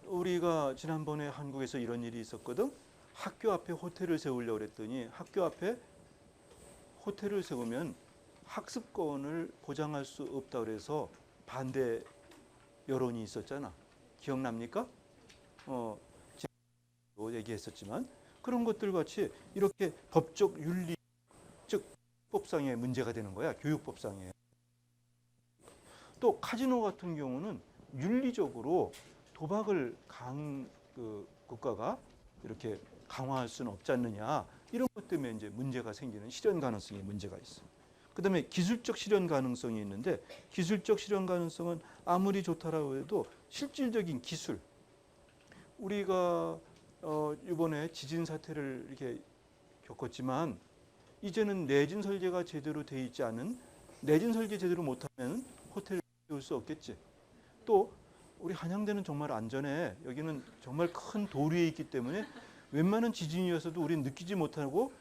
우리가 지난번에 한국에서 이런 일이 있었거든. 학교 앞에 호텔을 세우려고 그랬더니 학교 앞에 호텔을 세우면 학습권을 보장할 수 없다 그래서 반대 여론이 있었잖아. 기억납니까? 지금 얘기했었지만 그런 것들 같이 이렇게 법적 윤리, 즉 법상의 문제가 되는 거야. 교육법상에. 또 카지노 같은 경우는 윤리적으로 도박을 국가가 이렇게 강화할 수는 없지 않느냐. 이런 것 때문에 이제 문제가 생기는 실현 가능성에 문제가 있어. 그다음에 기술적 실현 가능성이 있는데 기술적 실현 가능성은 아무리 좋다라고 해도 실질적인 기술. 우리가 이번에 지진 사태를 이렇게 겪었지만 이제는 내진 설계가 제대로 돼 있지 않은 내진 설계 제대로 못하면 호텔을 세울 수 없겠지. 또 우리 한양대는 정말 안전해. 여기는 정말 큰 돌 위에 있기 때문에 웬만한 지진이어서도 우리는 느끼지 못하고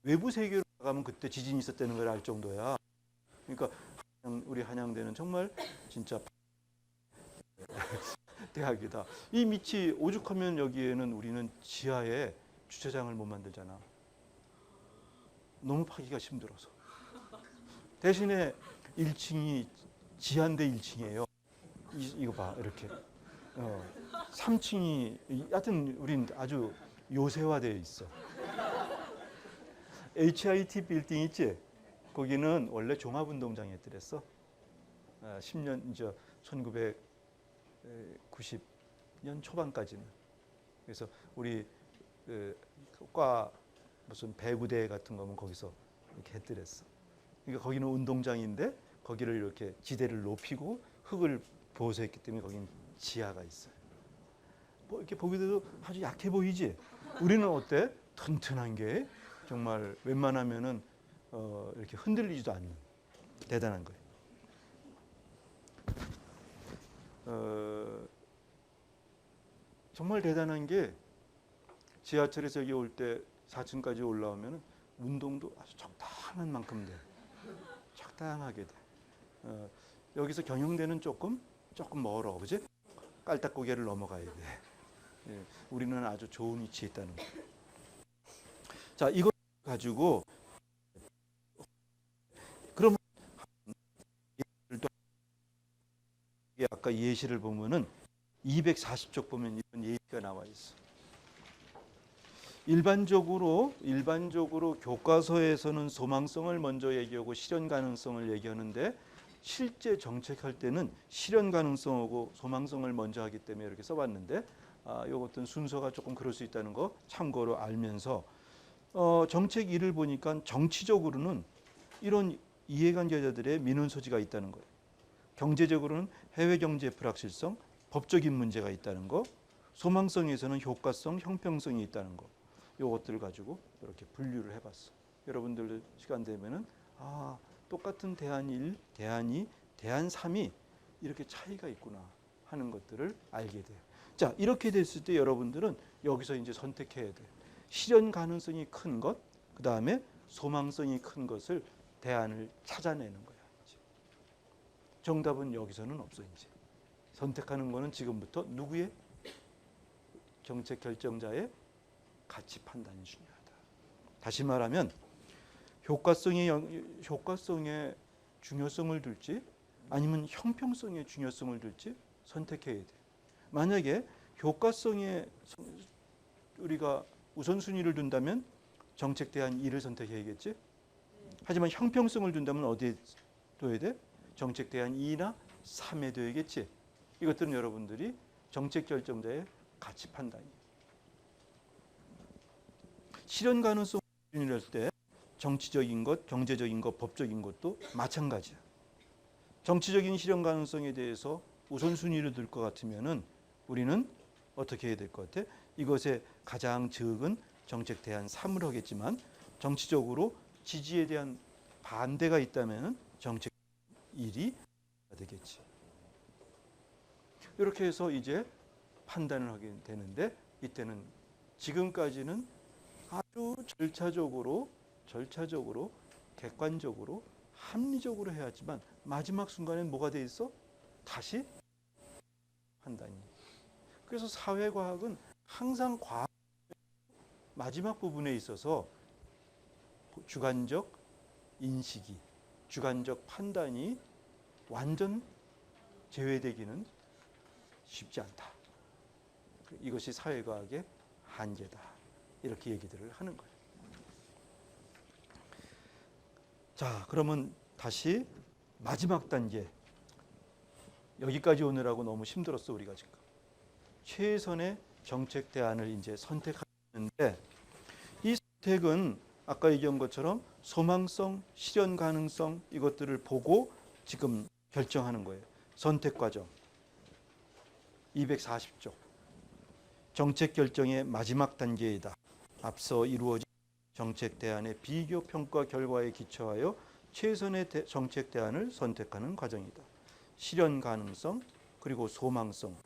외부 세계로 나가면 그때 지진이 있었다는 걸 알 정도야. 그러니까 우리 한양대는 정말 진짜 대학이다. 이 밑이 오죽하면 여기에는 우리는 지하에 주차장을 못 만들잖아. 너무 파기가 힘들어서. 대신에 1층이 지하인데 1층이에요. 이거 봐 이렇게. 3층이 하여튼 우린 아주 요새화되어 있어. HIT 빌딩 있지? 거기는 원래 종합운동장이었더랬어. 10년 이제 1990년 초반까지는. 그래서 우리 과 무슨 배구대 같은 거면 거기서 이렇게 했더랬어. 그러니까 거기는 운동장인데 거기를 이렇게 지대를 높이고 흙을 보호했기 때문에 거긴 지하가 있어요. 뭐 이렇게 보기도 아주 약해 보이지? 우리는 어때? 튼튼한 게 정말 웬만하면은 이렇게 흔들리지도 않는 대단한 거예요. 정말 대단한 게 지하철에서 여기 올 때 4층까지 올라오면 운동도 아주 적당한 만큼 돼. 적당하게 돼. 여기서 경영대는 조금 멀어, 그지? 깔딱고개를 넘어가야 돼. 예, 우리는 아주 좋은 위치에 있다는 거. 자, 이걸 가지고 그럼 아까 예시를 보면은 240쪽 보면 이런 예시가 나와 있어. 일반적으로 교과서에서는 소망성을 먼저 얘기하고 실현 가능성을 얘기하는데 실제 정책할 때는 실현 가능성하고 소망성을 먼저 하기 때문에 이렇게 써봤는데 이것은 순서가 조금 그럴 수 있다는 거 참고로 알면서 정책 1을 보니까 정치적으로는 이런 이해관계자들의 민원 소지가 있다는 거예요. 경제적으로는 해외 경제 불확실성, 법적인 문제가 있다는 거, 소망성에서는 효과성, 형평성이 있다는 거. 이것들을 가지고 이렇게 분류를 해봤어. 여러분들 시간 되면은 똑같은 대안 1, 대안 2, 대안 3이 이렇게 차이가 있구나 하는 것들을 알게 돼요. 자, 이렇게 됐을 때 여러분들은 여기서 이제 선택해야 돼. 실현 가능성이 큰 것, 그 다음에 소망성이 큰 것을 대안을 찾아내는 거야. 이제. 정답은 여기서는 없어 이제. 선택하는 거는 지금부터 누구의? 정책 결정자의 가치 판단이 중요하다. 다시 말하면 효과성에 중요성을 둘지 아니면 형평성에 중요성을 둘지 선택해야 돼. 만약에 효과성에 우리가 우선순위를 둔다면 정책 대안 2를 선택해야겠지. 하지만 형평성을 둔다면 어디에 둬야 돼? 정책 대안 2나 3에 둬야겠지. 이것들은 여러분들이 정책 결정자의 가치 판단이에요. 실현 가능성을 기준으로 할 때 정치적인 것, 경제적인 것, 법적인 것도 마찬가지야. 정치적인 실현 가능성에 대해서 우선순위를 둘 것 같으면은 우리는 어떻게 해야 될 것 같아? 이것에 가장 적은 정책 대안 3을 하겠지만 정치적으로 지지에 대한 반대가 있다면은 정책 1이 되겠지. 이렇게 해서 이제 판단을 하게 되는데 이때는 지금까지는 아주 절차적으로 객관적으로 합리적으로 해야지만 마지막 순간엔 뭐가 돼 있어? 다시 판단이. 그래서 사회과학은 항상 과학 마지막 부분에 있어서 주관적 인식이, 주관적 판단이 완전 제외되기는 쉽지 않다. 이것이 사회과학의 한계다. 이렇게 얘기들을 하는 거예요. 자, 그러면 다시 마지막 단계. 여기까지 오느라고 너무 힘들었어, 우리가 지금. 최선의 정책 대안을 이제 선택하는데 이 선택은 아까 얘기한 것처럼 소망성, 실현 가능성 이것들을 보고 지금 결정하는 거예요. 선택 과정. 240쪽. 정책 결정의 마지막 단계이다. 앞서 이루어진 정책 대안의 비교 평가 결과에 기초하여 최선의 정책 대안을 선택하는 과정이다. 실현 가능성 그리고 소망성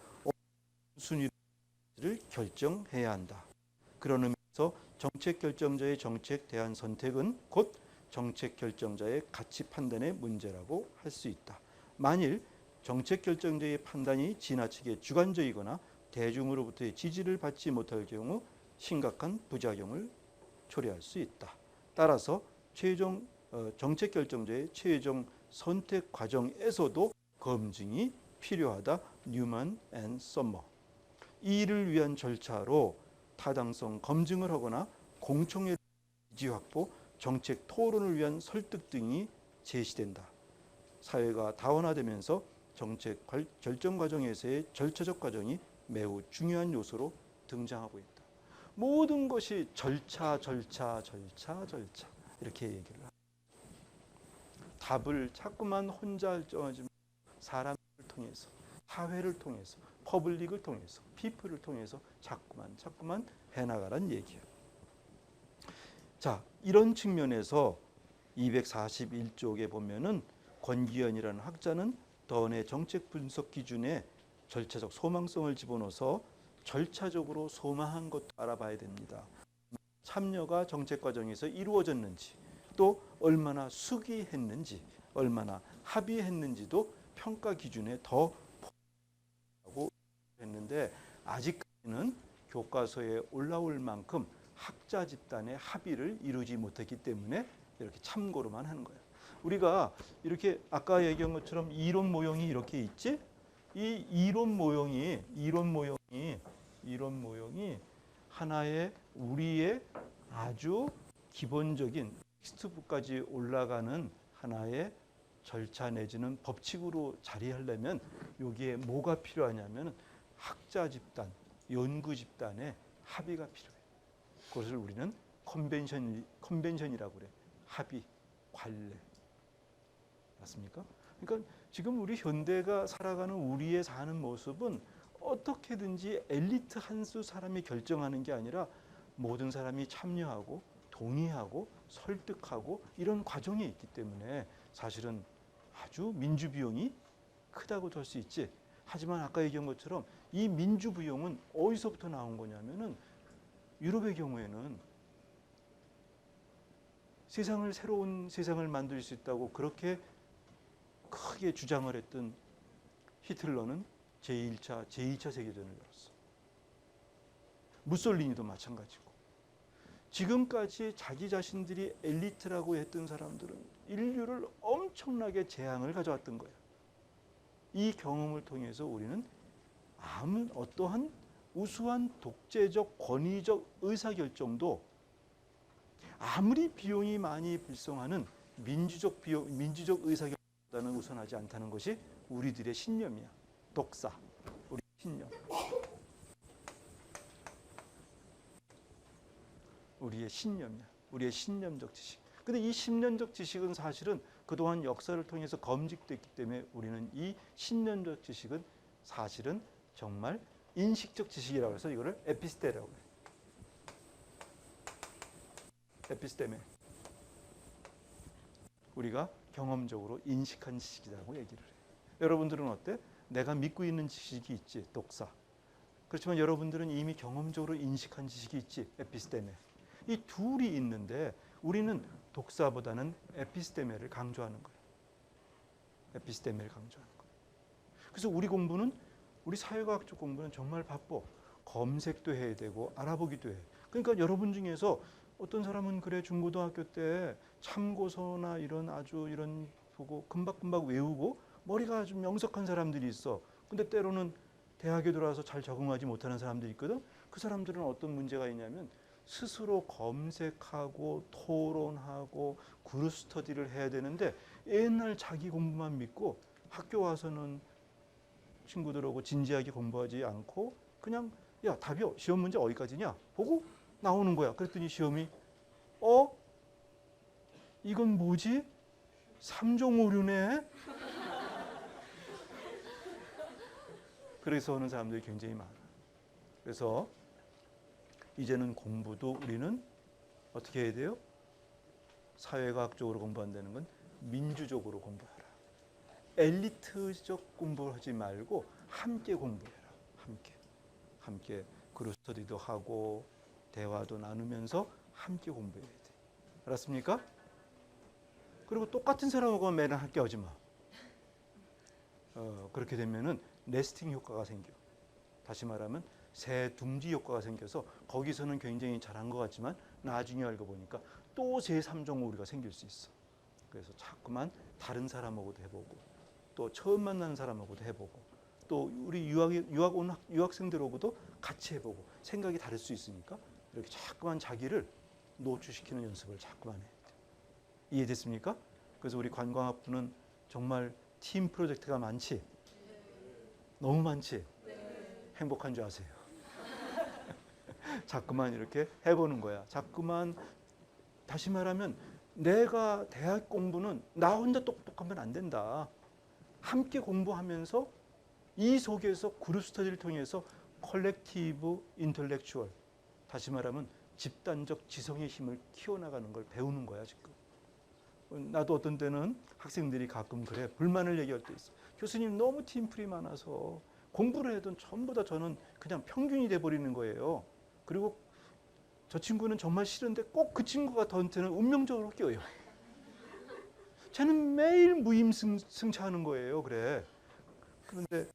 순위를 결정해야 한다. 그런 의미에서 정책 결정자의 정책 대안 선택은 곧 정책 결정자의 가치 판단의 문제라고 할 수 있다. 만일 정책 결정자의 판단이 지나치게 주관적이거나 대중으로부터의 지지를 받지 못할 경우 심각한 부작용을 초래할 수 있다. 따라서 최종 정책 결정자의 최종 선택 과정에서도 검증이 필요하다. 뉴먼 앤 썸머. 이를 위한 절차로 타당성 검증을 하거나 공청회 지지 확보, 정책 토론을 위한 설득 등이 제시된다. 사회가 다원화되면서 정책 결정 과정에서의 절차적 과정이 매우 중요한 요소로 등장하고 있다. 모든 것이 절차 이렇게 얘기를 합니다. 답을 자꾸만 혼자 정하지 사람을 통해서, 사회를 통해서, 퍼블릭을 통해서, 피플을 통해서 자꾸만 해나가란 얘기예요. 자, 이런 측면에서 241쪽에 보면은 권기현이라는 학자는 더원의 정책 분석 기준에 절차적 소망성을 집어넣어서 절차적으로 소망한 것도 알아봐야 됩니다. 참여가 정책 과정에서 이루어졌는지, 또 얼마나 수기했는지, 얼마나 합의했는지도 평가 기준에 더 포함하고 했는데 아직까지는 교과서에 올라올 만큼 학자 집단의 합의를 이루지 못했기 때문에 이렇게 참고로만 하는 거예요. 우리가 이렇게 아까 얘기한 것처럼 이론 모형이 이렇게 있지? 이 이론 모형이 하나의 우리의 아주 기본적인 텍스트북까지 올라가는 하나의 절차 내지는 법칙으로 자리하려면 여기에 뭐가 필요하냐면 학자 집단, 연구 집단의 합의가 필요해요. 그것을 우리는 컨벤션이라고 그래. 합의, 관례. 맞습니까? 그러니까 지금 우리 현대가 살아가는 우리의 사는 모습은 어떻게든지 엘리트 한수 사람이 결정하는 게 아니라 모든 사람이 참여하고 동의하고 설득하고 이런 과정이 있기 때문에 사실은 아주 민주 비용이 크다고도 할 수 있지. 하지만 아까 얘기한 것처럼 이 민주 비용은 어디서부터 나온 거냐면은 유럽의 경우에는 새로운 세상을 만들 수 있다고 그렇게 크게 주장을 했던 히틀러는 제1차, 제2차 세계대전을 열었어. 무솔리니도 마찬가지고. 지금까지 자기 자신들이 엘리트라고 했던 사람들은 인류를 엄청나게 재앙을 가져왔던 거예요. 이 경험을 통해서 우리는 어떠한 우수한 독재적 권위적 의사결정도 아무리 비용이 많이 발생하는 민주적 의사결정보다는 우선하지 않다는 것이 우리들의 신념이야. 독사, 우리 신념. 우리의 신념이야. 우리의 신념적 지식. 근데 이 신념적 지식은 사실은 그동안 역사를 통해서 검증됐기 때문에 우리는 이 신념적 지식은 사실은 정말 인식적 지식이라고 해서 이거를 에피스테라고 해요. 에피스테메. 우리가 경험적으로 인식한 지식이라고 얘기를 해요. 여러분들은 어때? 내가 믿고 있는 지식이 있지, 독사. 그렇지만 여러분들은 이미 경험적으로 인식한 지식이 있지, 에피스테메. 이 둘이 있는데 우리는 독사보다는 에피스테메를 강조하는 거예요. 에피스테메를 강조하는 거예요. 그래서 우리 사회과학적 공부는 정말 바빠. 검색도 해야 되고 알아보기도 해. 그러니까 여러분 중에서 어떤 사람은 그래 중고등학교 때 참고서나 이런 보고 금박금박 외우고 머리가 아주 명석한 사람들이 있어. 근데 때로는 대학에 들어와서 잘 적응하지 못하는 사람들이 있거든. 그 사람들은 어떤 문제가 있냐면 스스로 검색하고 토론하고 그룹 스터디를 해야 되는데 옛날 자기 공부만 믿고 학교 와서는 친구들하고 진지하게 공부하지 않고 그냥 야 답이 시험 문제 어디까지냐 보고 나오는 거야. 그랬더니 시험이 이건 뭐지? 3종 오류네. 그래서 오는 사람들이 굉장히 많아. 그래서 이제는 공부도 우리는 어떻게 해야 돼요? 사회과학적으로 공부한다는 건 민주적으로 공부하라. 엘리트적 공부하지 말고 함께 공부해라. 함께 그룹 스터디도 하고 대화도 나누면서 함께 공부해야 돼. 알았습니까? 그리고 똑같은 사람하고 매일 함께 하지 마. 그렇게 되면은 네스팅 효과가 생겨. 다시 말하면 새 둥지 효과가 생겨서 거기서는 굉장히 잘한 것 같지만 나중에 알고 보니까 또 제 3종 오류가 생길 수 있어. 그래서 자꾸만 다른 사람하고도 해보고 또 처음 만나는 사람하고도 해보고 또 우리 유학 온 유학생들하고도 같이 해보고 생각이 다를 수 있으니까 이렇게 자꾸만 자기를 노출시키는 연습을 자꾸만 해. 이해됐습니까? 그래서 우리 관광학부는 정말 팀 프로젝트가 많지? 너무 많지? 행복한 줄 아세요? 자꾸만 이렇게 해보는 거야. 자꾸만 다시 말하면 내가 대학 공부는 나 혼자 똑똑하면 안 된다. 함께 공부하면서 이 속에서 그룹 스터디를 통해서 컬렉티브 인텔렉추얼 다시 말하면 집단적 지성의 힘을 키워나가는 걸 배우는 거야 지금. 나도 어떤 때는 학생들이 가끔 그래 불만을 얘기할 때 있어. 교수님 너무 팀플이 많아서 공부를 해도 전부 다 저는 그냥 평균이 돼버리는 거예요. 그리고 저 친구는 정말 싫은데 꼭 그 친구가 저한테는 운명적으로 껴요. 쟤는 매일 무임승차하는 거예요. 그래. 그런데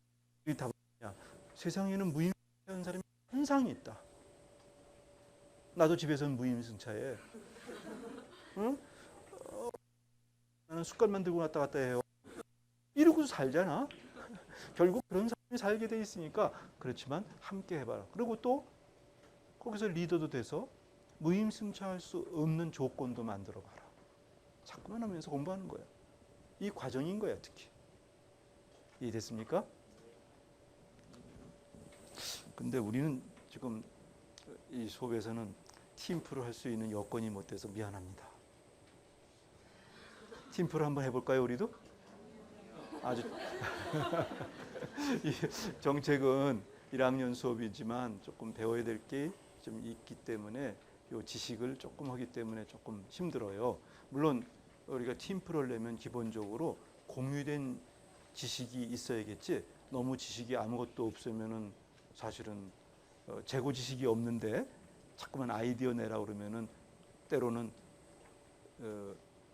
우리 답은 뭐냐? 세상에는 무임승차하는 사람이 항상 있다. 나도 집에서는 무임승차해. 응? 나는 숟갈만 들고 왔다 갔다 해요. 이러고서 살잖아. 결국 그런 사람이 살게 돼 있으니까 그렇지만 함께 해봐라. 그리고 또 거기서 리더도 돼서 무임승차할 수 없는 조건도 만들어봐라. 자꾸만 하면서 공부하는 거야. 이 과정인 거야 특히. 이해됐습니까? 근데 우리는 지금 이 수업에서는 팀프를 할 수 있는 여건이 못 돼서 미안합니다. 팀프를 한번 해볼까요 우리도? 아주 이 정책은 1학년 수업이지만 조금 배워야 될 게 좀 있기 때문에 이 지식을 조금 하기 때문에 조금 힘들어요. 물론 우리가 팀프를 하려면 기본적으로 공유된 지식이 있어야겠지. 너무 지식이 아무것도 없으면은 사실은 재고 지식이 없는데 자꾸만 아이디어 내라 그러면은 때로는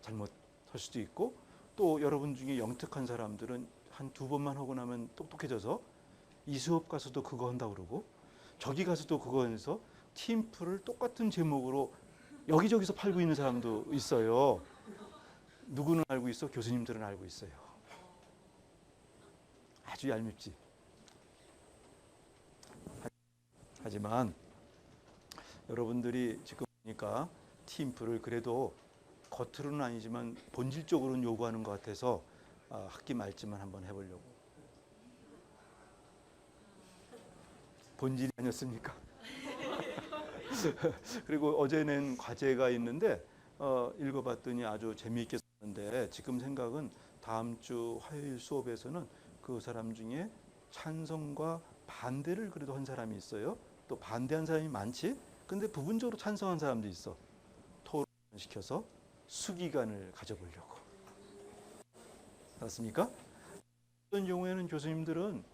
잘못할 수도 있고 또 여러분 중에 영특한 사람들은 한 2번만 하고 나면 똑똑해져서 이 수업 가서도 그거 한다 그러고 저기 가서도 그거 해서 팀플을 똑같은 제목으로 여기저기서 팔고 있는 사람도 있어요. 누구는 알고 있어? 교수님들은 알고 있어요. 아주 얄밉지. 하지만 여러분들이 지금 보니까 팀플을 그래도 겉으로는 아니지만 본질적으로는 요구하는 것 같아서 학기 말쯤은 한번 해보려고. 본질이 아니었습니까? 그리고 어제 낸 과제가 있는데 읽어봤더니 아주 재미있게 썼는데 지금 생각은 다음 주 화요일 수업에서는 그 사람 중에 찬성과 반대를 그래도 한 사람이 있어요. 또 반대한 사람이 많지. 근데 부분적으로 찬성한 사람도 있어. 토론시켜서 수기간을 가져보려고. 맞습니까? 어떤 경우에는 교수님들은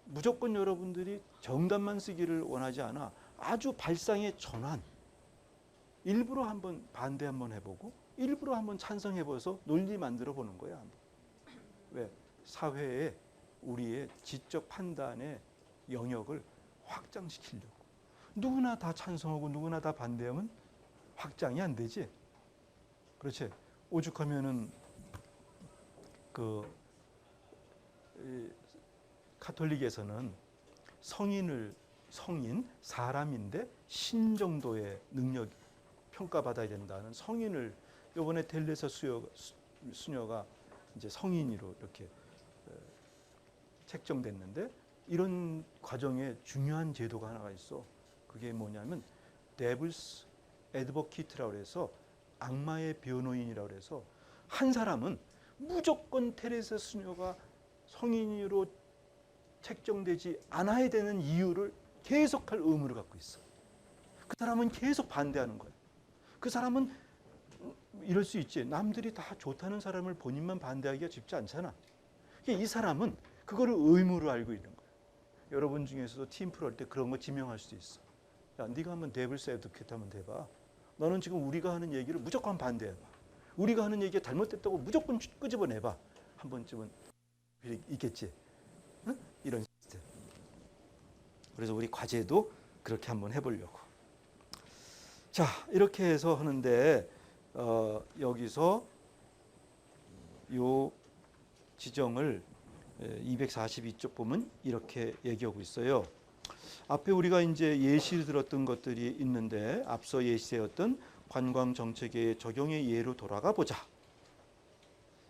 무조건 여러분들이 정답만 쓰기를 원하지 않아 아주 발상의 전환, 일부러 한번 반대 한번 해보고 일부러 한번 찬성해봐서 논리 만들어 보는 거야. 왜? 사회에 우리의 지적 판단의 영역을 확장시키려고. 누구나 다 찬성하고 누구나 다 반대하면 확장이 안 되지. 그렇지. 오죽하면은 카톨릭에서는 성인 사람인데 신 정도의 능력 평가받아야 된다는 성인을 이번에 텔레사 수녀가 이제 성인으로 이렇게 책정됐는데 이런 과정에 중요한 제도가 하나가 있어. 그게 뭐냐면 데블스 애드버키트라고 해서 악마의 변호인이라고 해서 한 사람은 무조건 테레사 수녀가 성인으로 책정되지 않아야 되는 이유를 계속할 의무를 갖고 있어. 그 사람은 계속 반대하는 거야. 그 사람은 이럴 수 있지. 남들이 다 좋다는 사람을 본인만 반대하기가 쉽지 않잖아. 이 사람은 그거를 의무로 알고 있는 거야. 여러분 중에서도 팀플 할 때 그런 거 지명할 수도 있어. 야, 네가 한번 데블스 애드보케이트 한번 해봐. 너는 지금 우리가 하는 얘기를 무조건 반대해봐. 우리가 하는 얘기가 잘못됐다고 무조건 끄집어내봐. 한 번쯤은 있겠지. 응? 이런 시스템. 그래서 우리 과제도 그렇게 한번 해보려고. 자, 이렇게 해서 하는데 여기서 요 지정을 242쪽 보면 이렇게 얘기하고 있어요. 앞에 우리가 이제 예시를 들었던 것들이 있는데 앞서 예시되었던 관광 정책의 적용의 예로 돌아가 보자.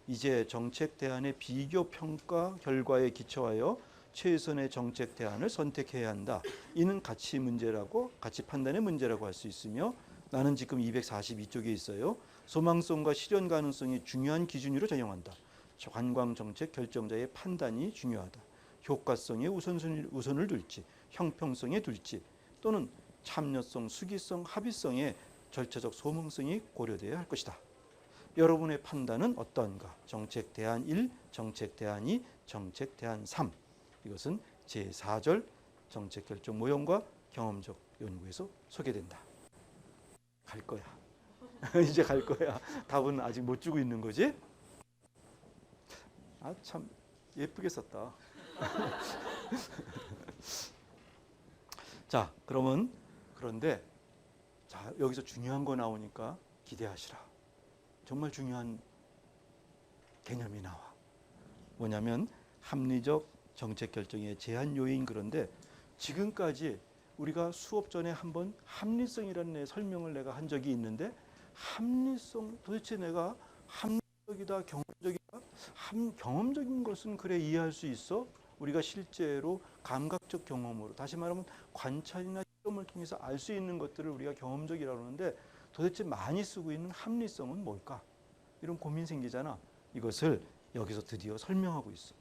이제 정책 대안의 비교 평가 결과에 기초하여 최선의 정책 대안을 선택해야 한다. 이는 가치 문제라고, 가치 판단의 문제라고 할 수 있으며 나는 지금 242쪽에 있어요. 소망성과 실현 가능성이 중요한 기준으로 적용한다. 관광 정책 결정자의 판단이 중요하다. 효과성에 우선을 둘지, 형평성에 둘지, 또는 참여성, 수기성, 합의성의 절차적 소명성이 고려되어야 할 것이다. 여러분의 판단은 어떠한가? 정책 대안 1, 정책 대안 2, 정책 대안 3. 이것은 제4절 정책 결정 모형과 경험적 연구에서 소개된다. 갈 거야. 이제 갈 거야. 답은 아직 못 주고 있는 거지? 아, 참 예쁘게 썼다. 자, 그런데 자, 여기서 중요한 거 나오니까 기대하시라. 정말 중요한 개념이 나와. 뭐냐면 합리적 정책 결정의 제한 요인. 그런데 지금까지 우리가 수업 전에 한번 합리성이라는 설명을 내가 한 적이 있는데 합리성 도대체 내가 합리적이다 경험적이다? 경험적인 것은 그래 이해할 수 있어. 우리가 실제로 감각적 경험으로 다시 말하면 관찰이나 실험을 통해서 알 수 있는 것들을 우리가 경험적이라고 하는데 도대체 많이 쓰고 있는 합리성은 뭘까? 이런 고민 생기잖아. 이것을 여기서 드디어 설명하고 있어.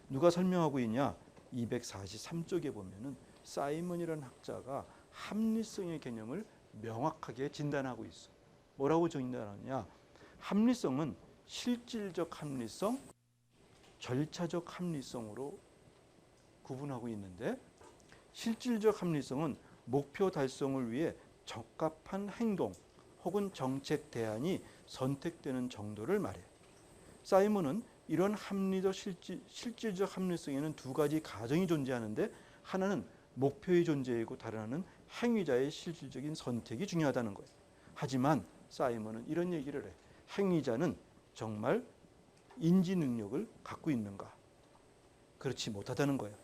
누가 설명하고 있냐? 243쪽에 보면은 사이먼이라는 학자가 합리성의 개념을 명확하게 진단하고 있어. 뭐라고 진단하느냐? 합리성은 실질적 합리성, 절차적 합리성으로 구분하고 있는데 실질적 합리성은 목표 달성을 위해 적합한 행동 혹은 정책 대안이 선택되는 정도를 말해. 사이먼은 이런 합리적 실질적 합리성에는 두 가지 가정이 존재하는데 하나는 목표의 존재이고 다른 하나는 행위자의 실질적인 선택이 중요하다는 거예요. 하지만 사이먼은 이런 얘기를 해. 행위자는 정말 인지 능력을 갖고 있는가? 그렇지 못하다는 거예요.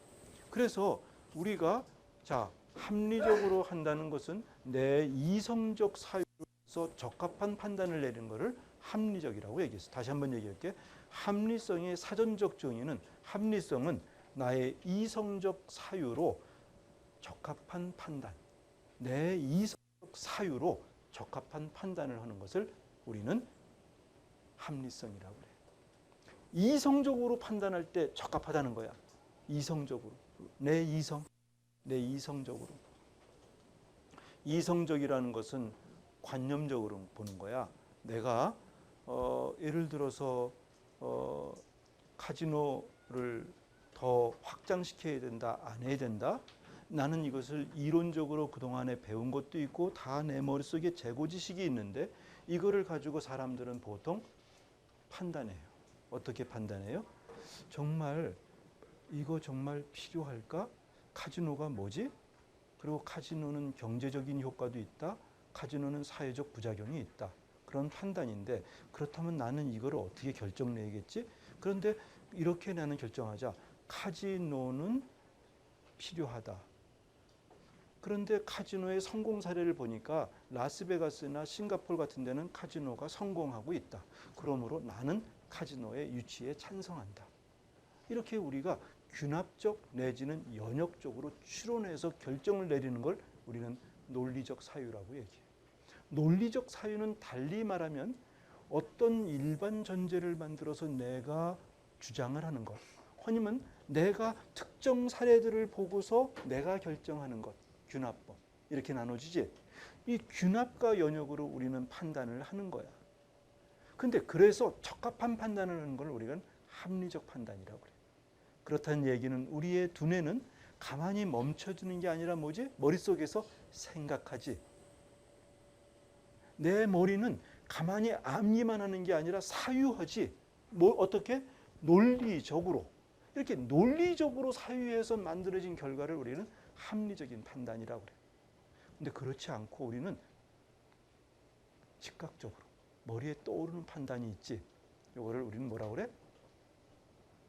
그래서 우리가 자 합리적으로 한다는 것은 내 이성적 사유로서 적합한 판단을 내리는 것을 합리적이라고 얘기했어요. 다시 한번 얘기할게요. 합리성의 사전적 정의는 합리성은 나의 이성적 사유로 적합한 판단, 내 이성적 사유로 적합한 판단을 하는 것을 우리는 합리성이라고 그래요. 이성적으로 판단할 때 적합하다는 거야. 이성적으로. 내 이성적으로. 이성적이라는 것은 관념적으로 보는 거야. 내가 예를 들어서 카지노를 더 확장시켜야 된다, 안 해야 된다. 나는 이것을 이론적으로 그동안에 배운 것도 있고 다 내 머릿속에 재고 지식이 있는데 이거를 가지고 사람들은 보통 판단해요. 어떻게 판단해요? 정말 이거 정말 필요할까? 카지노가 뭐지? 그리고 카지노는 경제적인 효과도 있다. 카지노는 사회적 부작용이 있다. 그런 판단인데 그렇다면 나는 이걸 어떻게 결정내야겠지? 그런데 이렇게 나는 결정하자. 카지노는 필요하다. 그런데 카지노의 성공 사례를 보니까 라스베가스나 싱가포르 같은 데는 카지노가 성공하고 있다. 그러므로 나는 카지노의 유치에 찬성한다. 이렇게 우리가 균합적 내지는 연역적으로 추론해서 결정을 내리는 걸 우리는 논리적 사유라고 얘기해요. 논리적 사유는 달리 말하면 어떤 일반 전제를 만들어서 내가 주장을 하는 것, 아니면 내가 특정 사례들을 보고서 내가 결정하는 것, 균합법 이렇게 나눠지지. 이 균합과 연역으로 우리는 판단을 하는 거야. 근데 그래서 적합한 판단을 하는 걸 우리는 합리적 판단이라고 그래요. 그렇다는 얘기는 우리의 두뇌는 가만히 멈춰두는 게 아니라 뭐지? 머릿속에서 생각하지. 내 머리는 가만히 암기만 하는 게 아니라 사유하지. 뭐 어떻게? 논리적으로. 이렇게 논리적으로 사유해서 만들어진 결과를 우리는 합리적인 판단이라고 그래요. 근데 그렇지 않고 우리는 즉각적으로 머리에 떠오르는 판단이 있지. 이거를 우리는 뭐라고 그래?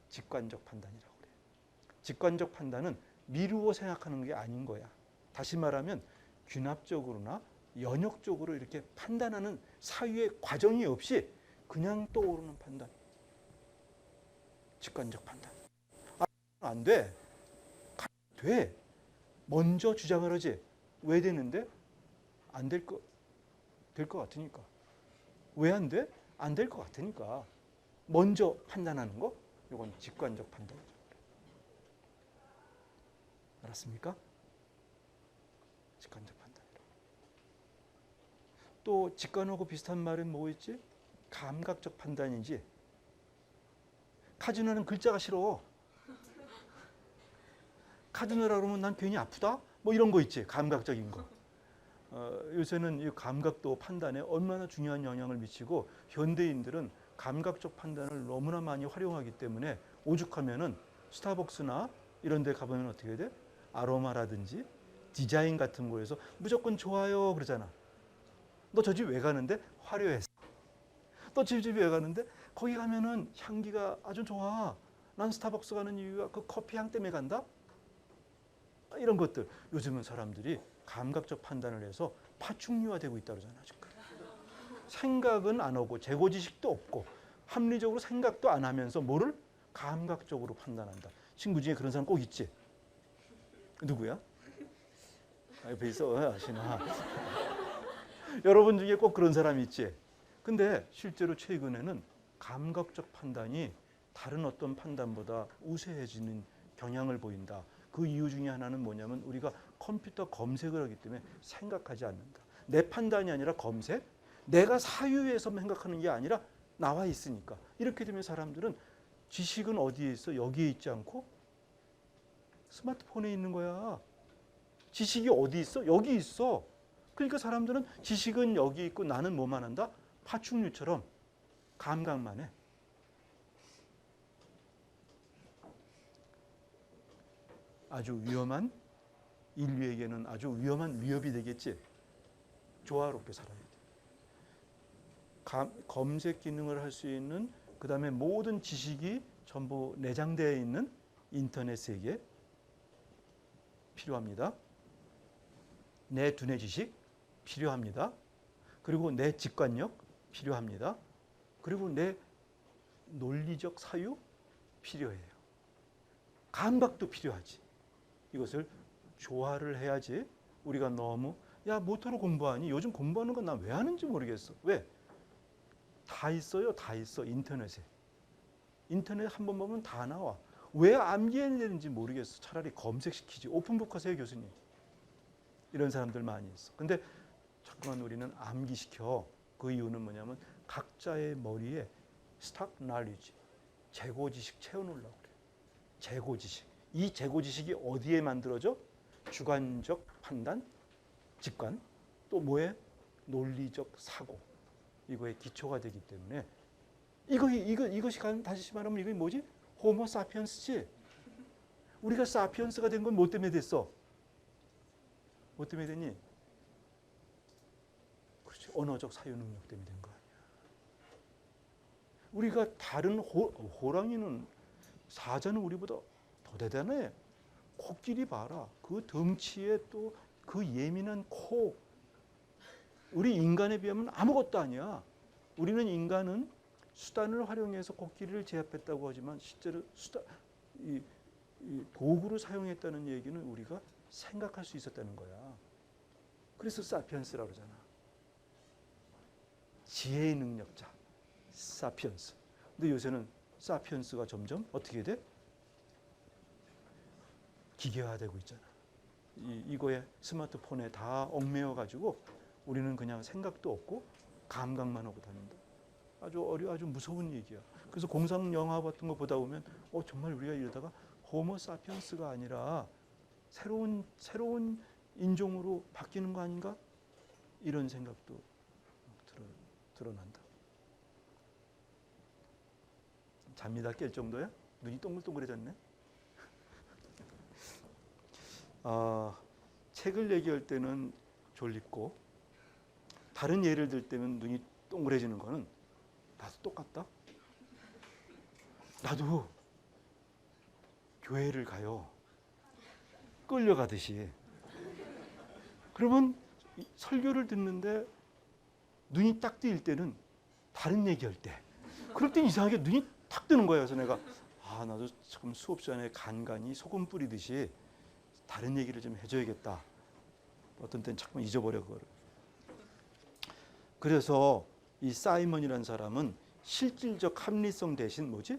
직관적 판단이라고 그래요. 직관적 판단은 미루어 생각하는 게 아닌 거야. 다시 말하면 균합적으로나 연역적으로 이렇게 판단하는 사유의 과정이 없이 그냥 떠오르는 판단. 직관적 판단. 안 돼. 돼. 먼저 주장을 하지. 왜 되는데? 안 될 것 같으니까. 왜 안 돼? 안 될 것 같으니까. 먼저 판단하는 거? 이건 직관적 판단이죠. 알았습니까? 직관적 판단이라고. 또 직관하고 비슷한 말은 뭐 있지? 감각적 판단이지. 카지노는 글자가 싫어. 카지노라 그러면 난 괜히 아프다? 뭐 이런 거 있지. 감각적인 거. 요새는 이 감각도 판단에 얼마나 중요한 영향을 미치고 현대인들은 감각적 판단을 너무나 많이 활용하기 때문에 오죽하면은 스타벅스나 이런 데 가보면 어떻게 돼? 아로마라든지 디자인 같은 거에서 무조건 좋아요 그러잖아. 너 저 집 왜 가는데? 화려해서. 너 저 집 왜 가는데? 거기 가면은 향기가 아주 좋아. 난 스타벅스 가는 이유가 그 커피 향 때문에 간다? 이런 것들. 요즘은 사람들이 감각적 판단을 해서 파충류화되고 있다고 그러잖아. 지금. 생각은 안 하고 재고지식도 없고 합리적으로 생각도 안 하면서 뭐를 감각적으로 판단한다. 친구 중에 그런 사람 꼭 있지? 누구야? 옆에 있어. 아시나. 여러분 중에 꼭 그런 사람이 있지? 근데 실제로 최근에는 감각적 판단이 다른 어떤 판단보다 우세해지는 경향을 보인다. 그 이유 중에 하나는 뭐냐면 우리가 컴퓨터 검색을 하기 때문에 생각하지 않는다. 내 판단이 아니라 검색? 내가 사유에서 생각하는 게 아니라 나와 있으니까. 이렇게 되면 사람들은 지식은 어디에 있어? 여기에 있지 않고 스마트폰에 있는 거야. 지식이 어디 있어? 여기 있어. 그러니까 사람들은 지식은 여기 있고 나는 뭐만 한다? 파충류처럼 감각만 해. 아주 위험한, 인류에게는 아주 위험한 위협이 되겠지. 조화롭게 살아야 돼. 검색 기능을 할 수 있는, 그 다음에 모든 지식이 전부 내장되어 있는 인터넷 세계 필요합니다. 내 두뇌 지식 필요합니다. 그리고 내 직관력 필요합니다. 그리고 내 논리적 사유 필요해요. 감각도 필요하지. 이것을 조화를 해야지 우리가 너무 야 모토로 공부하니 요즘 공부하는 건 나 왜 하는지 모르겠어. 왜? 다 있어요. 다 있어. 인터넷에. 인터넷 한번 보면 다 나와. 왜 암기해야 되는지 모르겠어. 차라리 검색시키지. 오픈북 하세요 교수님. 이런 사람들 많이 있어. 근데 자꾸만 우리는 암기시켜. 그 이유는 뭐냐면 각자의 머리에 스탁 날리지. 재고지식 채워놓으려고 그래요. 재고지식. 이 재고지식이 어디에 만들어져? 주관적 판단, 직관, 또 뭐에? 논리적 사고. 이거에 기초가 되기 때문에 이것이 다시 말하면 이게 뭐지? 호모 사피엔스지. 우리가 사피엔스가 된 건 뭐 때문에 됐어? 뭐 때문에 됐니? 그렇지. 언어적 사유 능력 때문에 된 거 아니야. 우리가 다른 호랑이는 사자는 우리보다 더 대단해. 코끼리 봐라. 그 덩치에 또 그 예민한 코. 우리 인간에 비하면 아무것도 아니야. 우리는 인간은 수단을 활용해서 코끼리를 제압했다고 하지만 실제로 이 도구를 사용했다는 얘기는 우리가 생각할 수 있었다는 거야. 그래서 사피엔스라고 그러잖아. 지혜의 능력자, 사피엔스. 근데 요새는 사피엔스가 점점 어떻게 돼? 기계화되고 있잖아. 이거에 스마트폰에 다 얽매여 가지고 우리는 그냥 생각도 없고 감각만 하고 다닌다. 아주 무서운 얘기야. 그래서 공상 영화 같은 거 보다 보면 정말 우리가 이러다가 호모 사피엔스가 아니라 새로운 인종으로 바뀌는 거 아닌가? 이런 생각도 드러난다. 잠이 다 깰 정도야? 눈이 동글동글해졌네. 책을 얘기할 때는 졸립고 다른 예를 들 때는 눈이 동그래지는 거는 나도 똑같다. 나도 교회를 가요. 끌려가듯이. 그러면 설교를 듣는데 눈이 딱 뜨일 때는 다른 얘기할 때 그럴 땐 이상하게 눈이 탁 뜨는 거예요. 그래서 내가 나도 지금 수업 시간에 간간히 소금 뿌리듯이 다른 얘기를 좀 해줘야겠다. 어떤 때는 자꾸 잊어버려 그거를. 그래서 이 사이먼이라는 사람은 실질적 합리성 대신 뭐지?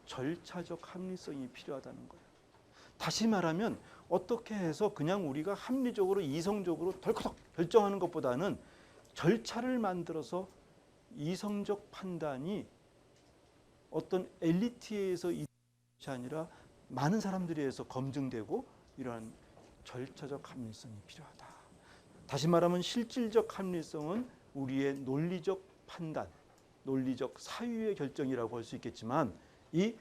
절차적 합리성이 필요하다는 거예요. 다시 말하면 어떻게 해서 그냥 우리가 합리적으로 이성적으로 덜커덕 결정하는 것보다는 절차를 만들어서 이성적 판단이 어떤 엘리트에 의해서 이것이 아니라 많은 사람들에 의해서 검증되고 이러한 절차적 합리성이 필요하다. 다시 말하면 실질적 합리성은 우리의 논리적 판단, 논리적 사유의 결정이라고 할 수 있겠지만 이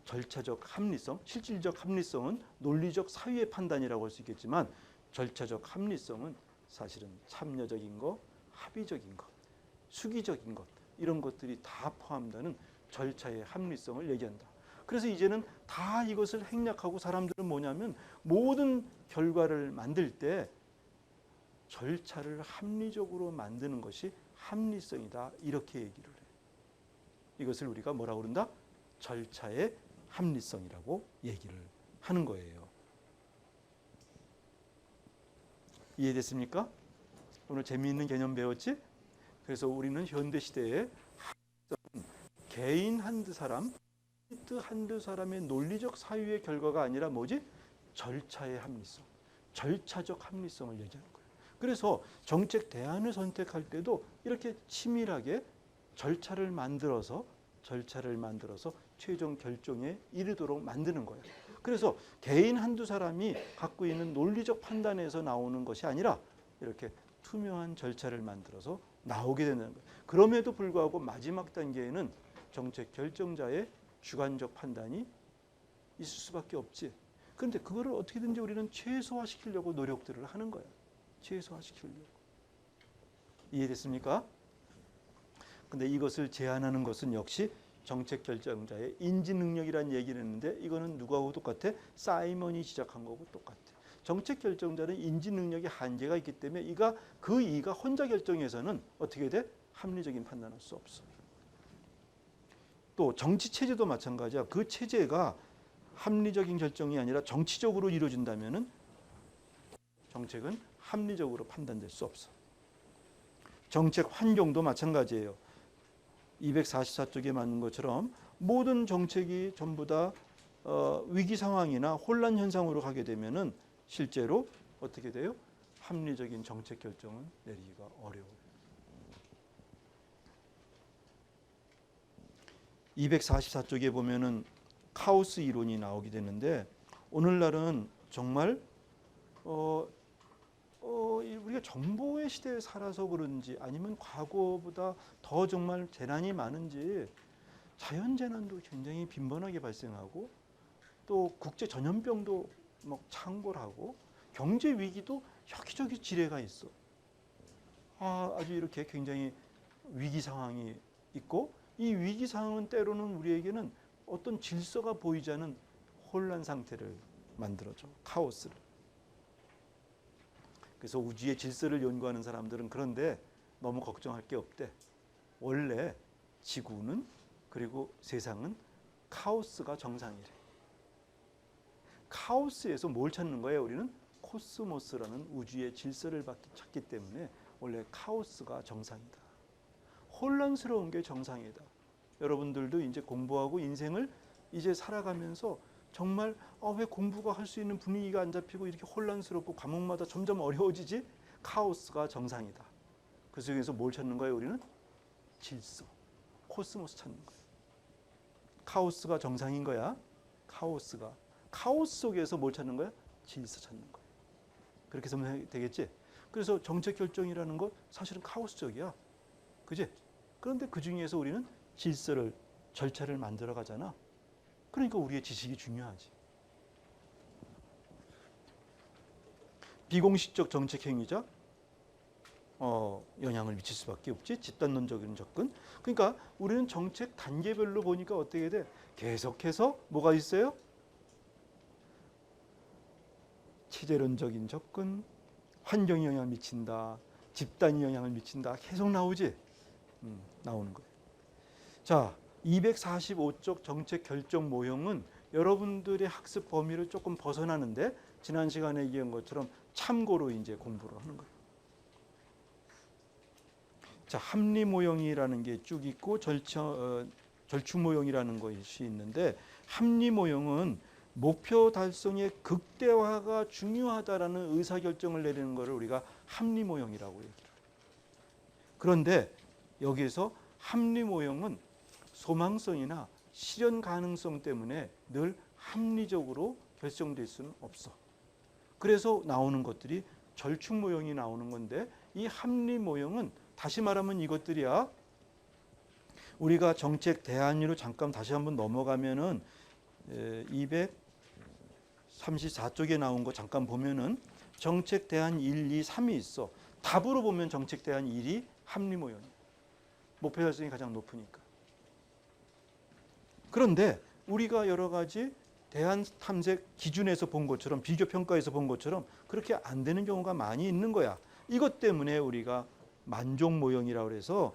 절차적 합리성, 실질적 합리성은 논리적 사유의 판단이라고 할 수 있겠지만 절차적 합리성은 사실은 참여적인 것, 합의적인 것, 수기적인 것 이런 것들이 다 포함되는 절차의 합리성을 얘기한다. 그래서 이제는 다 이것을 행약하고 사람들은 뭐냐면 모든 결과를 만들 때 절차를 합리적으로 만드는 것이 합리성이다 이렇게 얘기를 해요. 이것을 우리가 뭐라고 그런다? 절차의 합리성이라고 얘기를 하는 거예요. 이해됐습니까? 오늘 재미있는 개념 배웠지? 그래서 우리는 현대시대에 개인 한두 사람의 논리적 사유의 결과가 아니라 뭐지? 절차의 합리성, 절차적 합리성을 얘기하는 거예요. 그래서 정책 대안을 선택할 때도 이렇게 치밀하게 절차를 만들어서 최종 결정에 이르도록 만드는 거예요. 그래서 개인 한두 사람이 갖고 있는 논리적 판단에서 나오는 것이 아니라 이렇게 투명한 절차를 만들어서 나오게 되는 거예요. 그럼에도 불구하고 마지막 단계에는 정책 결정자의 주관적 판단이 있을 수밖에 없지. 그런데 그거를 어떻게든지 우리는 최소화시키려고 노력들을 하는 거예요. 최소화시키려고. 이해됐습니까? 근데 이것을 제한하는 것은 역시 정책 결정자의 인지 능력이라는 얘기를 했는데 이거는 누구하고 똑같아? 사이먼이 지적한 거고 똑같아. 정책 결정자는 인지 능력의 한계가 있기 때문에 이가 혼자 결정해서는 어떻게 돼? 합리적인 판단할 수 없어. 또 정치 체제도 마찬가지야. 그 체제가 합리적인 결정이 아니라 정치적으로 이루어진다면은 정책은 합리적으로 판단될 수 없어. 정책 환경도 마찬가지예요. 244쪽에 맞는 것처럼 모든 정책이 전부 다 위기 상황이나 혼란 현상으로 가게 되면은 실제로 어떻게 돼요? 합리적인 정책 결정은 내리기가 어려워요. 244쪽에 보면은 카오스 이론이 나오게 되는데 오늘날은 정말 우리가 정보의 시대에 살아서 그런지 아니면 과거보다 더 정말 재난이 많은지 자연재난도 굉장히 빈번하게 발생하고 또 국제 전염병도 막 창궐하고 경제 위기도 여기저기 지뢰가 있어. 아주 이렇게 굉장히 위기 상황이 있고 이 위기 상황은 때로는 우리에게는 어떤 질서가 보이지 않은 혼란 상태를 만들어줘. 카오스를. 그래서 우주의 질서를 연구하는 사람들은 그런데 너무 걱정할 게 없대. 원래 지구는 그리고 세상은 카오스가 정상이래. 카오스에서 뭘 찾는 거예요? 우리는 코스모스라는 우주의 질서를 찾기 때문에 원래 카오스가 정상이다. 혼란스러운 게 정상이다. 여러분들도 이제 공부하고 인생을 이제 살아가면서 정말 왜 공부가 할 수 있는 분위기가 안 잡히고 이렇게 혼란스럽고 과목마다 점점 어려워지지? 카오스가 정상이다. 그 속에서 뭘 찾는 거예요? 우리는 질서, 코스모스 찾는 거예요. 카오스가 정상인 거야. 카오스 속에서 뭘 찾는 거야? 질서 찾는 거예요. 그렇게 설명이 되겠지? 그래서 정책 결정이라는 것 사실은 카오스적이야. 그지? 그런데 그 중에서 우리는 질서를, 절차를 만들어 가잖아. 그러니까 우리의 지식이 중요하지. 비공식적 정책 행위자 영향을 미칠 수밖에 없지. 집단론적인 접근. 그러니까 우리는 정책 단계별로 보니까 어떻게 돼? 계속해서 뭐가 있어요? 체제론적인 접근, 환경에 영향을 미친다, 집단이 영향을 미친다. 계속 나오지? 나오는 거예요. 자, 245쪽 정책 결정 모형은 여러분들의 학습 범위를 조금 벗어나는데 지난 시간에 얘기한 것처럼 참고로 이제 공부를 하는 거예요. 자, 합리 모형이라는 게 쭉 있고 절충 모형이라는 것이 있는데 합리 모형은 목표 달성의 극대화가 중요하다라는 의사결정을 내리는 것을 우리가 합리 모형이라고 얘기를 해요. 그런데 여기서 합리 모형은 소망성이나 실현 가능성 때문에 늘 합리적으로 결정될 수는 없어. 그래서 나오는 것들이 절충 모형이 나오는 건데 이 합리 모형은 다시 말하면 이것들이야. 우리가 정책 대안으로 잠깐 다시 한번 넘어가면은 234쪽에 나온 거 잠깐 보면은 정책 대안 1, 2, 3이 있어. 답으로 보면 정책 대안 1이 합리 모형이야. 목표 달성이 가장 높으니까. 그런데 우리가 여러 가지 대안 탐색 기준에서 본 것처럼 비교 평가에서 본 것처럼 그렇게 안 되는 경우가 많이 있는 거야. 이것 때문에 우리가 만족 모형이라고 해서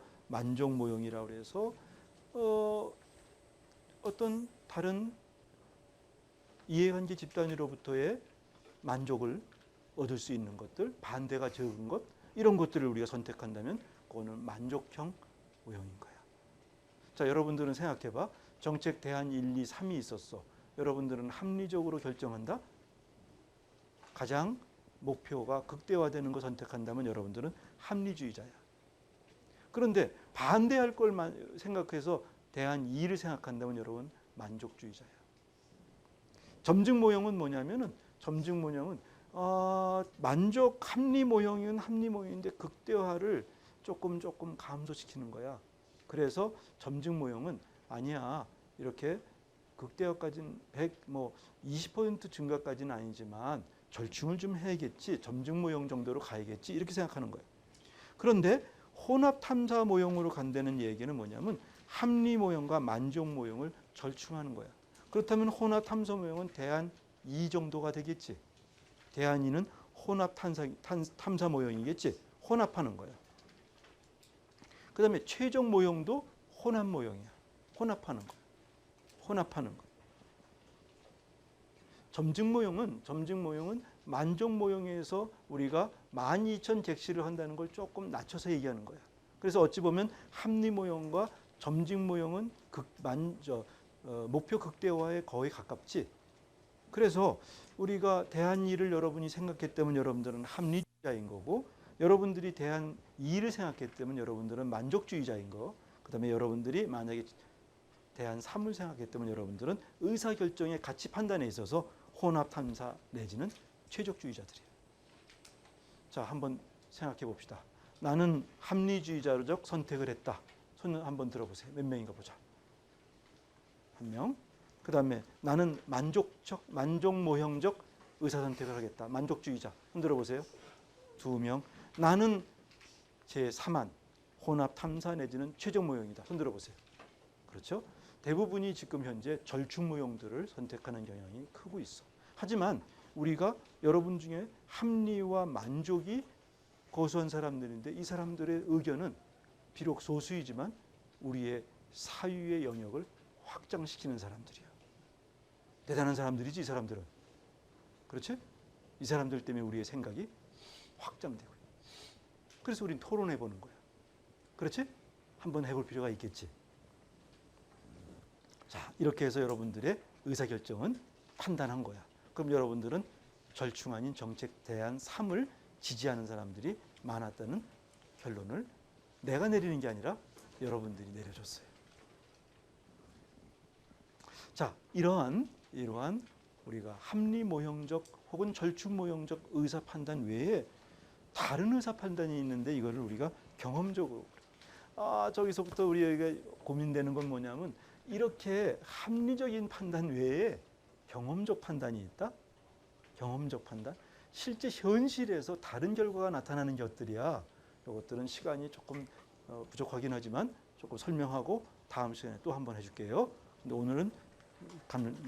어떤 다른 이해관계 집단으로부터의 만족을 얻을 수 있는 것들, 반대가 적은 것, 이런 것들을 우리가 선택한다면 그거는 만족형 모형인 거야. 자, 여러분들은 생각해봐. 정책 대안 1, 2, 3이 있었어. 여러분들은 합리적으로 결정한다? 가장 목표가 극대화되는 거 선택한다면 여러분들은 합리주의자야. 그런데 반대할 걸 생각해서 대안 2를 생각한다면 여러분 만족주의자야. 점증 모형은 뭐냐면은 만족 합리 모형은 합리 모형인데 극대화를 조금 감소시키는 거야. 그래서 점증 모형은 아니야. 이렇게 극대화까지는 20% 증가까지는 아니지만 절충을 좀 해야겠지. 점증 모형 정도로 가야겠지. 이렇게 생각하는 거예요. 그런데 혼합 탐사 모형으로 간다는 얘기는 뭐냐면 합리 모형과 만족 모형을 절충하는 거야. 그렇다면 혼합 탐사 모형은 대안 2 정도가 되겠지. 대한이는 혼합 탐사 모형이겠지. 혼합하는 거야. 그 다음에 최종 모형도 혼합 모형이야. 혼합하는 거. 혼합하는 거. 점증 모형은 만족 모형에서 우리가 12,000 객시를 한다는 걸 조금 낮춰서 얘기하는 거야. 그래서 어찌 보면 합리 모형과 점증 모형은 목표 극대화에 거의 가깝지. 그래서 우리가 대한이를 여러분이 생각했다면 여러분들은 합리주의자인 거고, 여러분들이 대한이를 생각했기 때문에 여러분들은 만족주의자인 거. 그다음에 여러분들이 만약에 대한3을 생각했기 때문에 여러분들은 의사결정의 가치 판단에 있어서 혼합 탐사 내지는 최적주의자들이에요. 자, 한번 생각해 봅시다. 나는 합리주의자적 선택을 했다. 손 한번 들어보세요. 몇 명인가 보자. 한 명. 그 다음에 나는 만족모형적 의사선택을 하겠다. 만족주의자. 손 들어보세요. 2명. 나는 제3안 혼합 탐사 내지는 최적 모형이다. 손 들어보세요. 그렇죠? 대부분이 지금 현재 절충 모형들을 선택하는 경향이 크고 있어. 하지만 우리가 여러분 중에 합리와 만족이 고수한 사람들인데 이 사람들의 의견은 비록 소수이지만 우리의 사유의 영역을 확장시키는 사람들이야. 대단한 사람들이지 이 사람들은. 그렇지? 이 사람들 때문에 우리의 생각이 확장되고. 그래서 우린 토론해 보는 거야. 그렇지? 한번 해볼 필요가 있겠지. 자, 이렇게 해서 여러분들의 의사결정은 판단한 거야. 그럼 여러분들은 절충 아닌 정책 대안 3을 지지하는 사람들이 많았다는 결론을 내가 내리는 게 아니라 여러분들이 내려줬어요. 자, 이러한 우리가 합리 모형적 혹은 절충 모형적 의사 판단 외에 다른 의사 판단이 있는데 이거를 우리가 경험적으로 저기서부터 우리에게 고민되는 건 뭐냐면 이렇게 합리적인 판단 외에 경험적 판단이 있다. 경험적 판단. 실제 현실에서 다른 결과가 나타나는 것들이야. 이것들은 시간이 조금 부족하긴 하지만 조금 설명하고 다음 시간에 또 한번 해줄게요. 근데 오늘은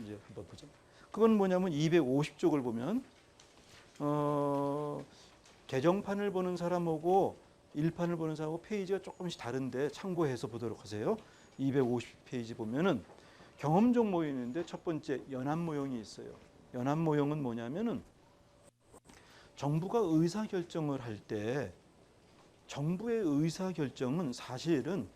이제 한번 보자. 그건 뭐냐면 250쪽을 보면 개정판을 보는 사람하고 일판을 보는 사람하고 페이지가 조금씩 다른데 참고해서 보도록 하세요. 250페이지 보면은 경험적 모형인데 첫 번째 연합 모형이 있어요. 연합 모형은 뭐냐면은 정부가 의사결정을 할 때 정부의 의사결정은 사실은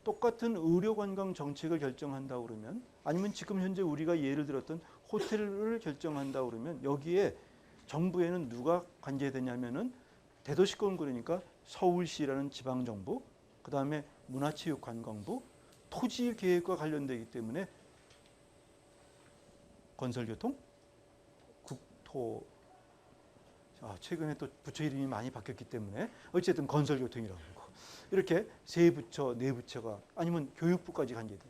똑같은 의료관광 정책을 결정한다고 그러면 아니면 지금 현재 우리가 예를 들었던 호텔을 결정한다고 그러면 여기에 정부에는 누가 관계되냐면은 대도시권 그러니까 서울시라는 지방정부, 그 다음에 문화체육관광부, 토지계획과 관련되기 때문에 건설교통, 국토, 최근에 또 부처 이름이 많이 바뀌었기 때문에 어쨌든 건설교통이라고 하고 이렇게 세 부처, 네 부처가 아니면 교육부까지 관계돼.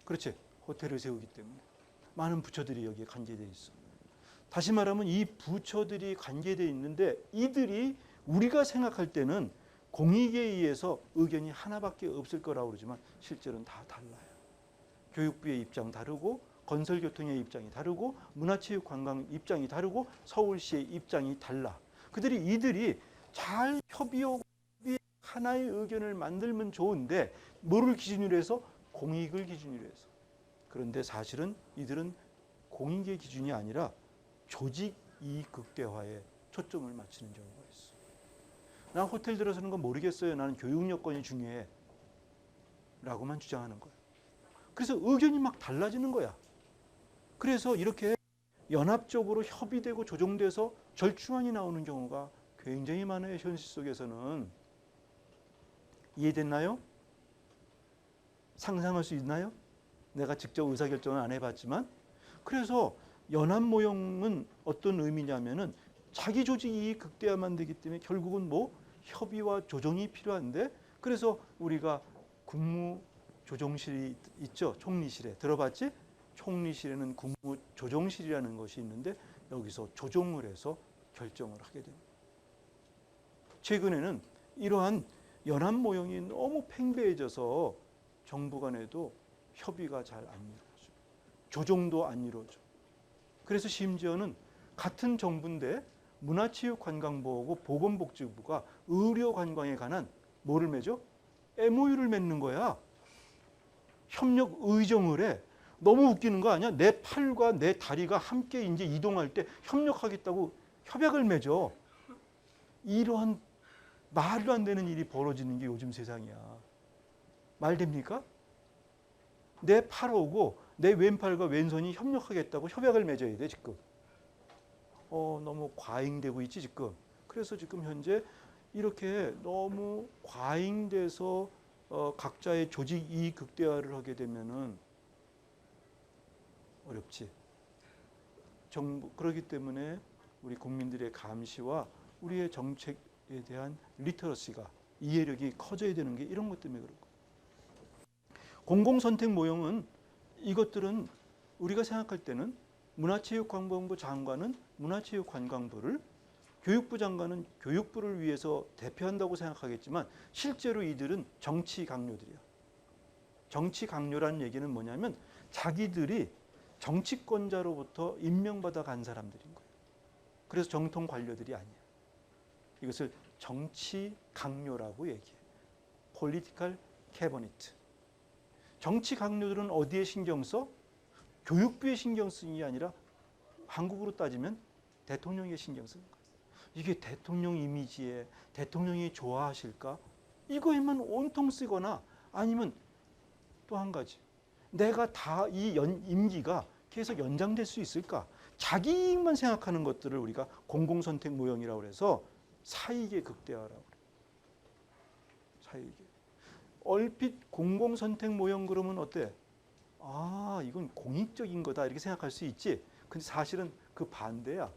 그렇지. 호텔을 세우기 때문에 많은 부처들이 여기에 관계돼 있어. 다시 말하면 이 부처들이 관계돼 있는데 이들이 우리가 생각할 때는 공익에 의해서 의견이 하나밖에 없을 거라고 그러지만 실제로는 다 달라요. 교육부의 입장 다르고 건설교통의 입장이 다르고 문화체육관광 입장이 다르고 서울시의 입장이 달라. 이들이 잘 협의하고 하나의 의견을 만들면 좋은데 뭐를 기준으로 해서? 공익을 기준으로 해서. 그런데 사실은 이들은 공익의 기준이 아니라 조직 이익 극대화에 초점을 맞추는 경우가 있어. 난 호텔 들어서는 건 모르겠어요. 나는 교육 여건이 중요해. 라고만 주장하는 거야. 그래서 의견이 막 달라지는 거야. 그래서 이렇게 연합적으로 협의되고 조정돼서 절충안이 나오는 경우가 굉장히 많아요. 현실 속에서는. 이해됐나요? 상상할 수 있나요? 내가 직접 의사결정을 안 해봤지만. 그래서 연합 모형은 어떤 의미냐면은 자기 조직 이익 극대화만 되기 때문에 결국은 협의와 조정이 필요한데, 그래서 우리가 국무조정실이 있죠. 총리실에. 들어봤지? 총리실에는 국무조정실이라는 것이 있는데 여기서 조정을 해서 결정을 하게 됩니다. 최근에는 이러한 연합 모형이 너무 팽배해져서 정부 간에도 협의가 잘 안 이루어져. 조정도 안 이루어져. 그래서 심지어는 같은 정부인데 문화체육관광부하고 보건복지부가 의료관광에 관한 뭐를 맺어? MOU를 맺는 거야. 협력 의정을 해. 너무 웃기는 거 아니야? 내 팔과 내 다리가 함께 이제 이동할 때 협력하겠다고 협약을 맺어. 이러한 말도 안 되는 일이 벌어지는 게 요즘 세상이야. 말 됩니까? 내 팔하고 내 왼팔과 왼손이 협력하겠다고 협약을 맺어야 돼 지금. 너무 과잉되고 있지 지금. 그래서 지금 현재 이렇게 너무 과잉돼서 각자의 조직 이익 극대화를 하게 되면은 어렵지. 정부 그렇기 때문에 우리 국민들의 감시와 우리의 정책에 대한 리터러시가 이해력이 커져야 되는 게 이런 것 때문에 그런 거예요. 공공선택 모형은 이것들은 우리가 생각할 때는 문화체육관광부 장관은 문화체육관광부를 교육부 장관은 교육부를 위해서 대표한다고 생각하겠지만 실제로 이들은 정치 강요들이야. 정치 강요라는 얘기는 뭐냐면 자기들이 정치권자로부터 임명받아 간 사람들인 거예요. 그래서 정통 관료들이 아니야. 이것을 정치 강요라고 얘기해. Political Cabinet. 정치 강요들은 어디에 신경 써? 교육부에 신경 쓰는 게 아니라 한국으로 따지면 대통령에 신경 쓰는 거예요. 이게 대통령 이미지에 대통령이 좋아하실까? 이거에만 온통 쓰거나 아니면 또 한 가지. 내가 다 이 임기가 계속 연장될 수 있을까? 자기 이익만 생각하는 것들을 우리가 공공선택 모형이라고 해서 사익의 극대화라고 그래요. 사익의. 얼핏 공공선택 모형 그러면 어때? 이건 공익적인 거다 이렇게 생각할 수 있지. 근데 사실은 그 반대야.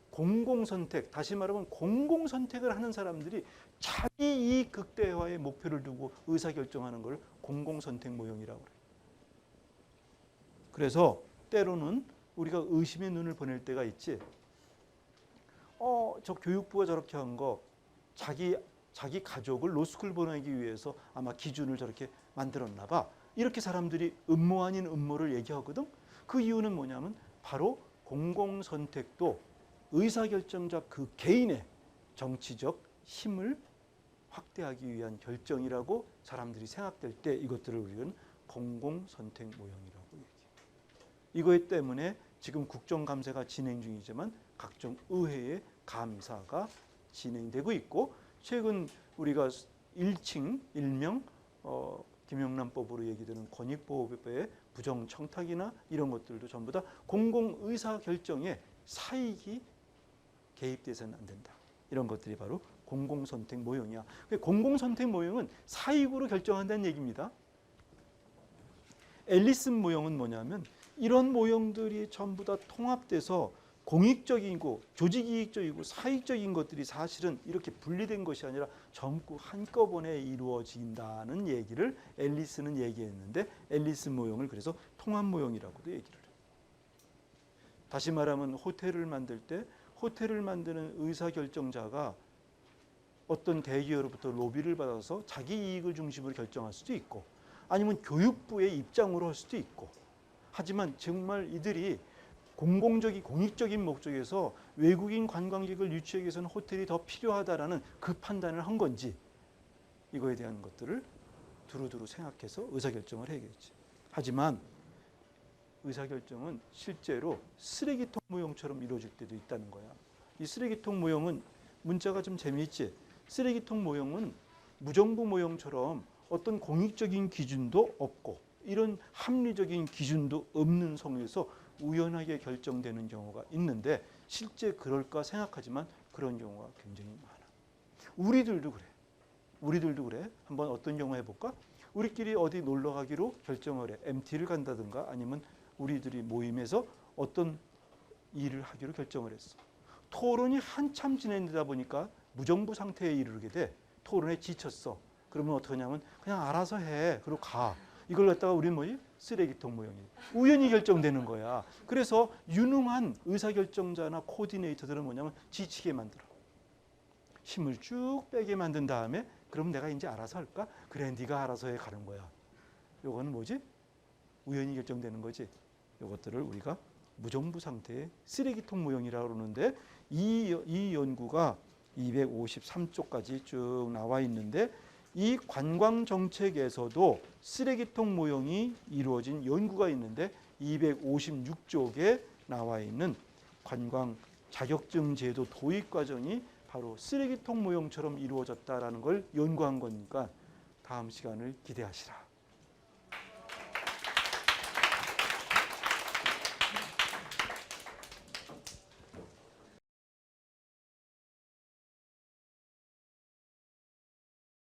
공공선택, 다시 말하면 공공선택을 하는 사람들이 자기 이익 극대화의 목표를 두고 의사결정하는 걸 공공선택 모형이라고 그래요. 그래서 때로는 우리가 의심의 눈을 보낼 때가 있지. 저 교육부가 저렇게 한 거 자기 가족을 로스쿨 보내기 위해서 아마 기준을 저렇게 만들었나 봐. 이렇게 사람들이 음모 아닌 음모를 얘기하거든. 그 이유는 뭐냐면 바로 공공선택도 의사결정자 그 개인의 정치적 힘을 확대하기 위한 결정이라고 사람들이 생각될 때 이것들을 우리는 공공선택 모형이라고 얘기해요. 이것 때문에 지금 국정감사가 진행 중이지만 각종 의회의 감사가 진행되고 있고 최근 우리가 일명 김영란법으로 얘기되는 권익보호법의 부정청탁이나 이런 것들도 전부 다 공공의사결정에 사익이 개입돼서는 안 된다. 이런 것들이 바로 공공선택 모형이야. 공공선택 모형은 사익으로 결정한다는 얘기입니다. 앨리슨 모형은 뭐냐면 이런 모형들이 전부 다 통합돼서 공익적이고 조직이익적이고 사익적인 것들이 사실은 이렇게 분리된 것이 아니라 전부 한꺼번에 이루어진다는 얘기를 앨리슨은 얘기했는데 앨리슨 모형을 그래서 통합 모형이라고도 얘기를 해요. 다시 말하면 호텔을 만들 때 호텔을 만드는 의사결정자가 어떤 대기업으로부터 로비를 받아서 자기 이익을 중심으로 결정할 수도 있고 아니면 교육부의 입장으로 할 수도 있고 하지만 정말 이들이 공익적인 목적에서 외국인 관광객을 유치하기 위해서는 호텔이 더 필요하다라는 그 판단을 한 건지 이거에 대한 것들을 두루두루 생각해서 의사결정을 해야겠지. 하지만 의사결정은 실제로 쓰레기통 모형처럼 이루어질 때도 있다는 거야. 이 쓰레기통 모형은 문자가 좀 재미있지. 쓰레기통 모형은 무정부 모형처럼 어떤 공익적인 기준도 없고 이런 합리적인 기준도 없는 성에서 우연하게 결정되는 경우가 있는데 실제 그럴까 생각하지만 그런 경우가 굉장히 많아. 우리들도 그래. 한번 어떤 경우 해볼까? 우리끼리 어디 놀러 가기로 결정을 해. MT를 간다든가 아니면 우리들이 모임에서 어떤 일을 하기로 결정을 했어. 토론이 한참 진행되다 보니까 무정부 상태에 이르게 돼. 토론에 지쳤어. 그러면 어떡하냐면 그냥 알아서 해. 그리고 가. 이걸 갖다가 우리는 뭐지? 쓰레기통 모형이 우연히 결정되는 거야. 그래서 유능한 의사결정자나 코디네이터들은 뭐냐면 지치게 만들어. 힘을 쭉 빼게 만든 다음에 그럼 내가 이제 알아서 할까? 그래 네가 알아서 해 가는 거야. 요거는 뭐지? 우연히 결정되는 거지. 요것들을 우리가 무정부 상태의 쓰레기통 모형이라고 그러는데 이 연구가 253쪽까지 쭉 나와 있는데 이 관광 정책에서도 쓰레기통 모형이 이루어진 연구가 있는데 256쪽에 나와 있는 관광 자격증 제도 도입 과정이 바로 쓰레기통 모형처럼 이루어졌다라는 걸 연구한 거니까 다음 시간을 기대하시라.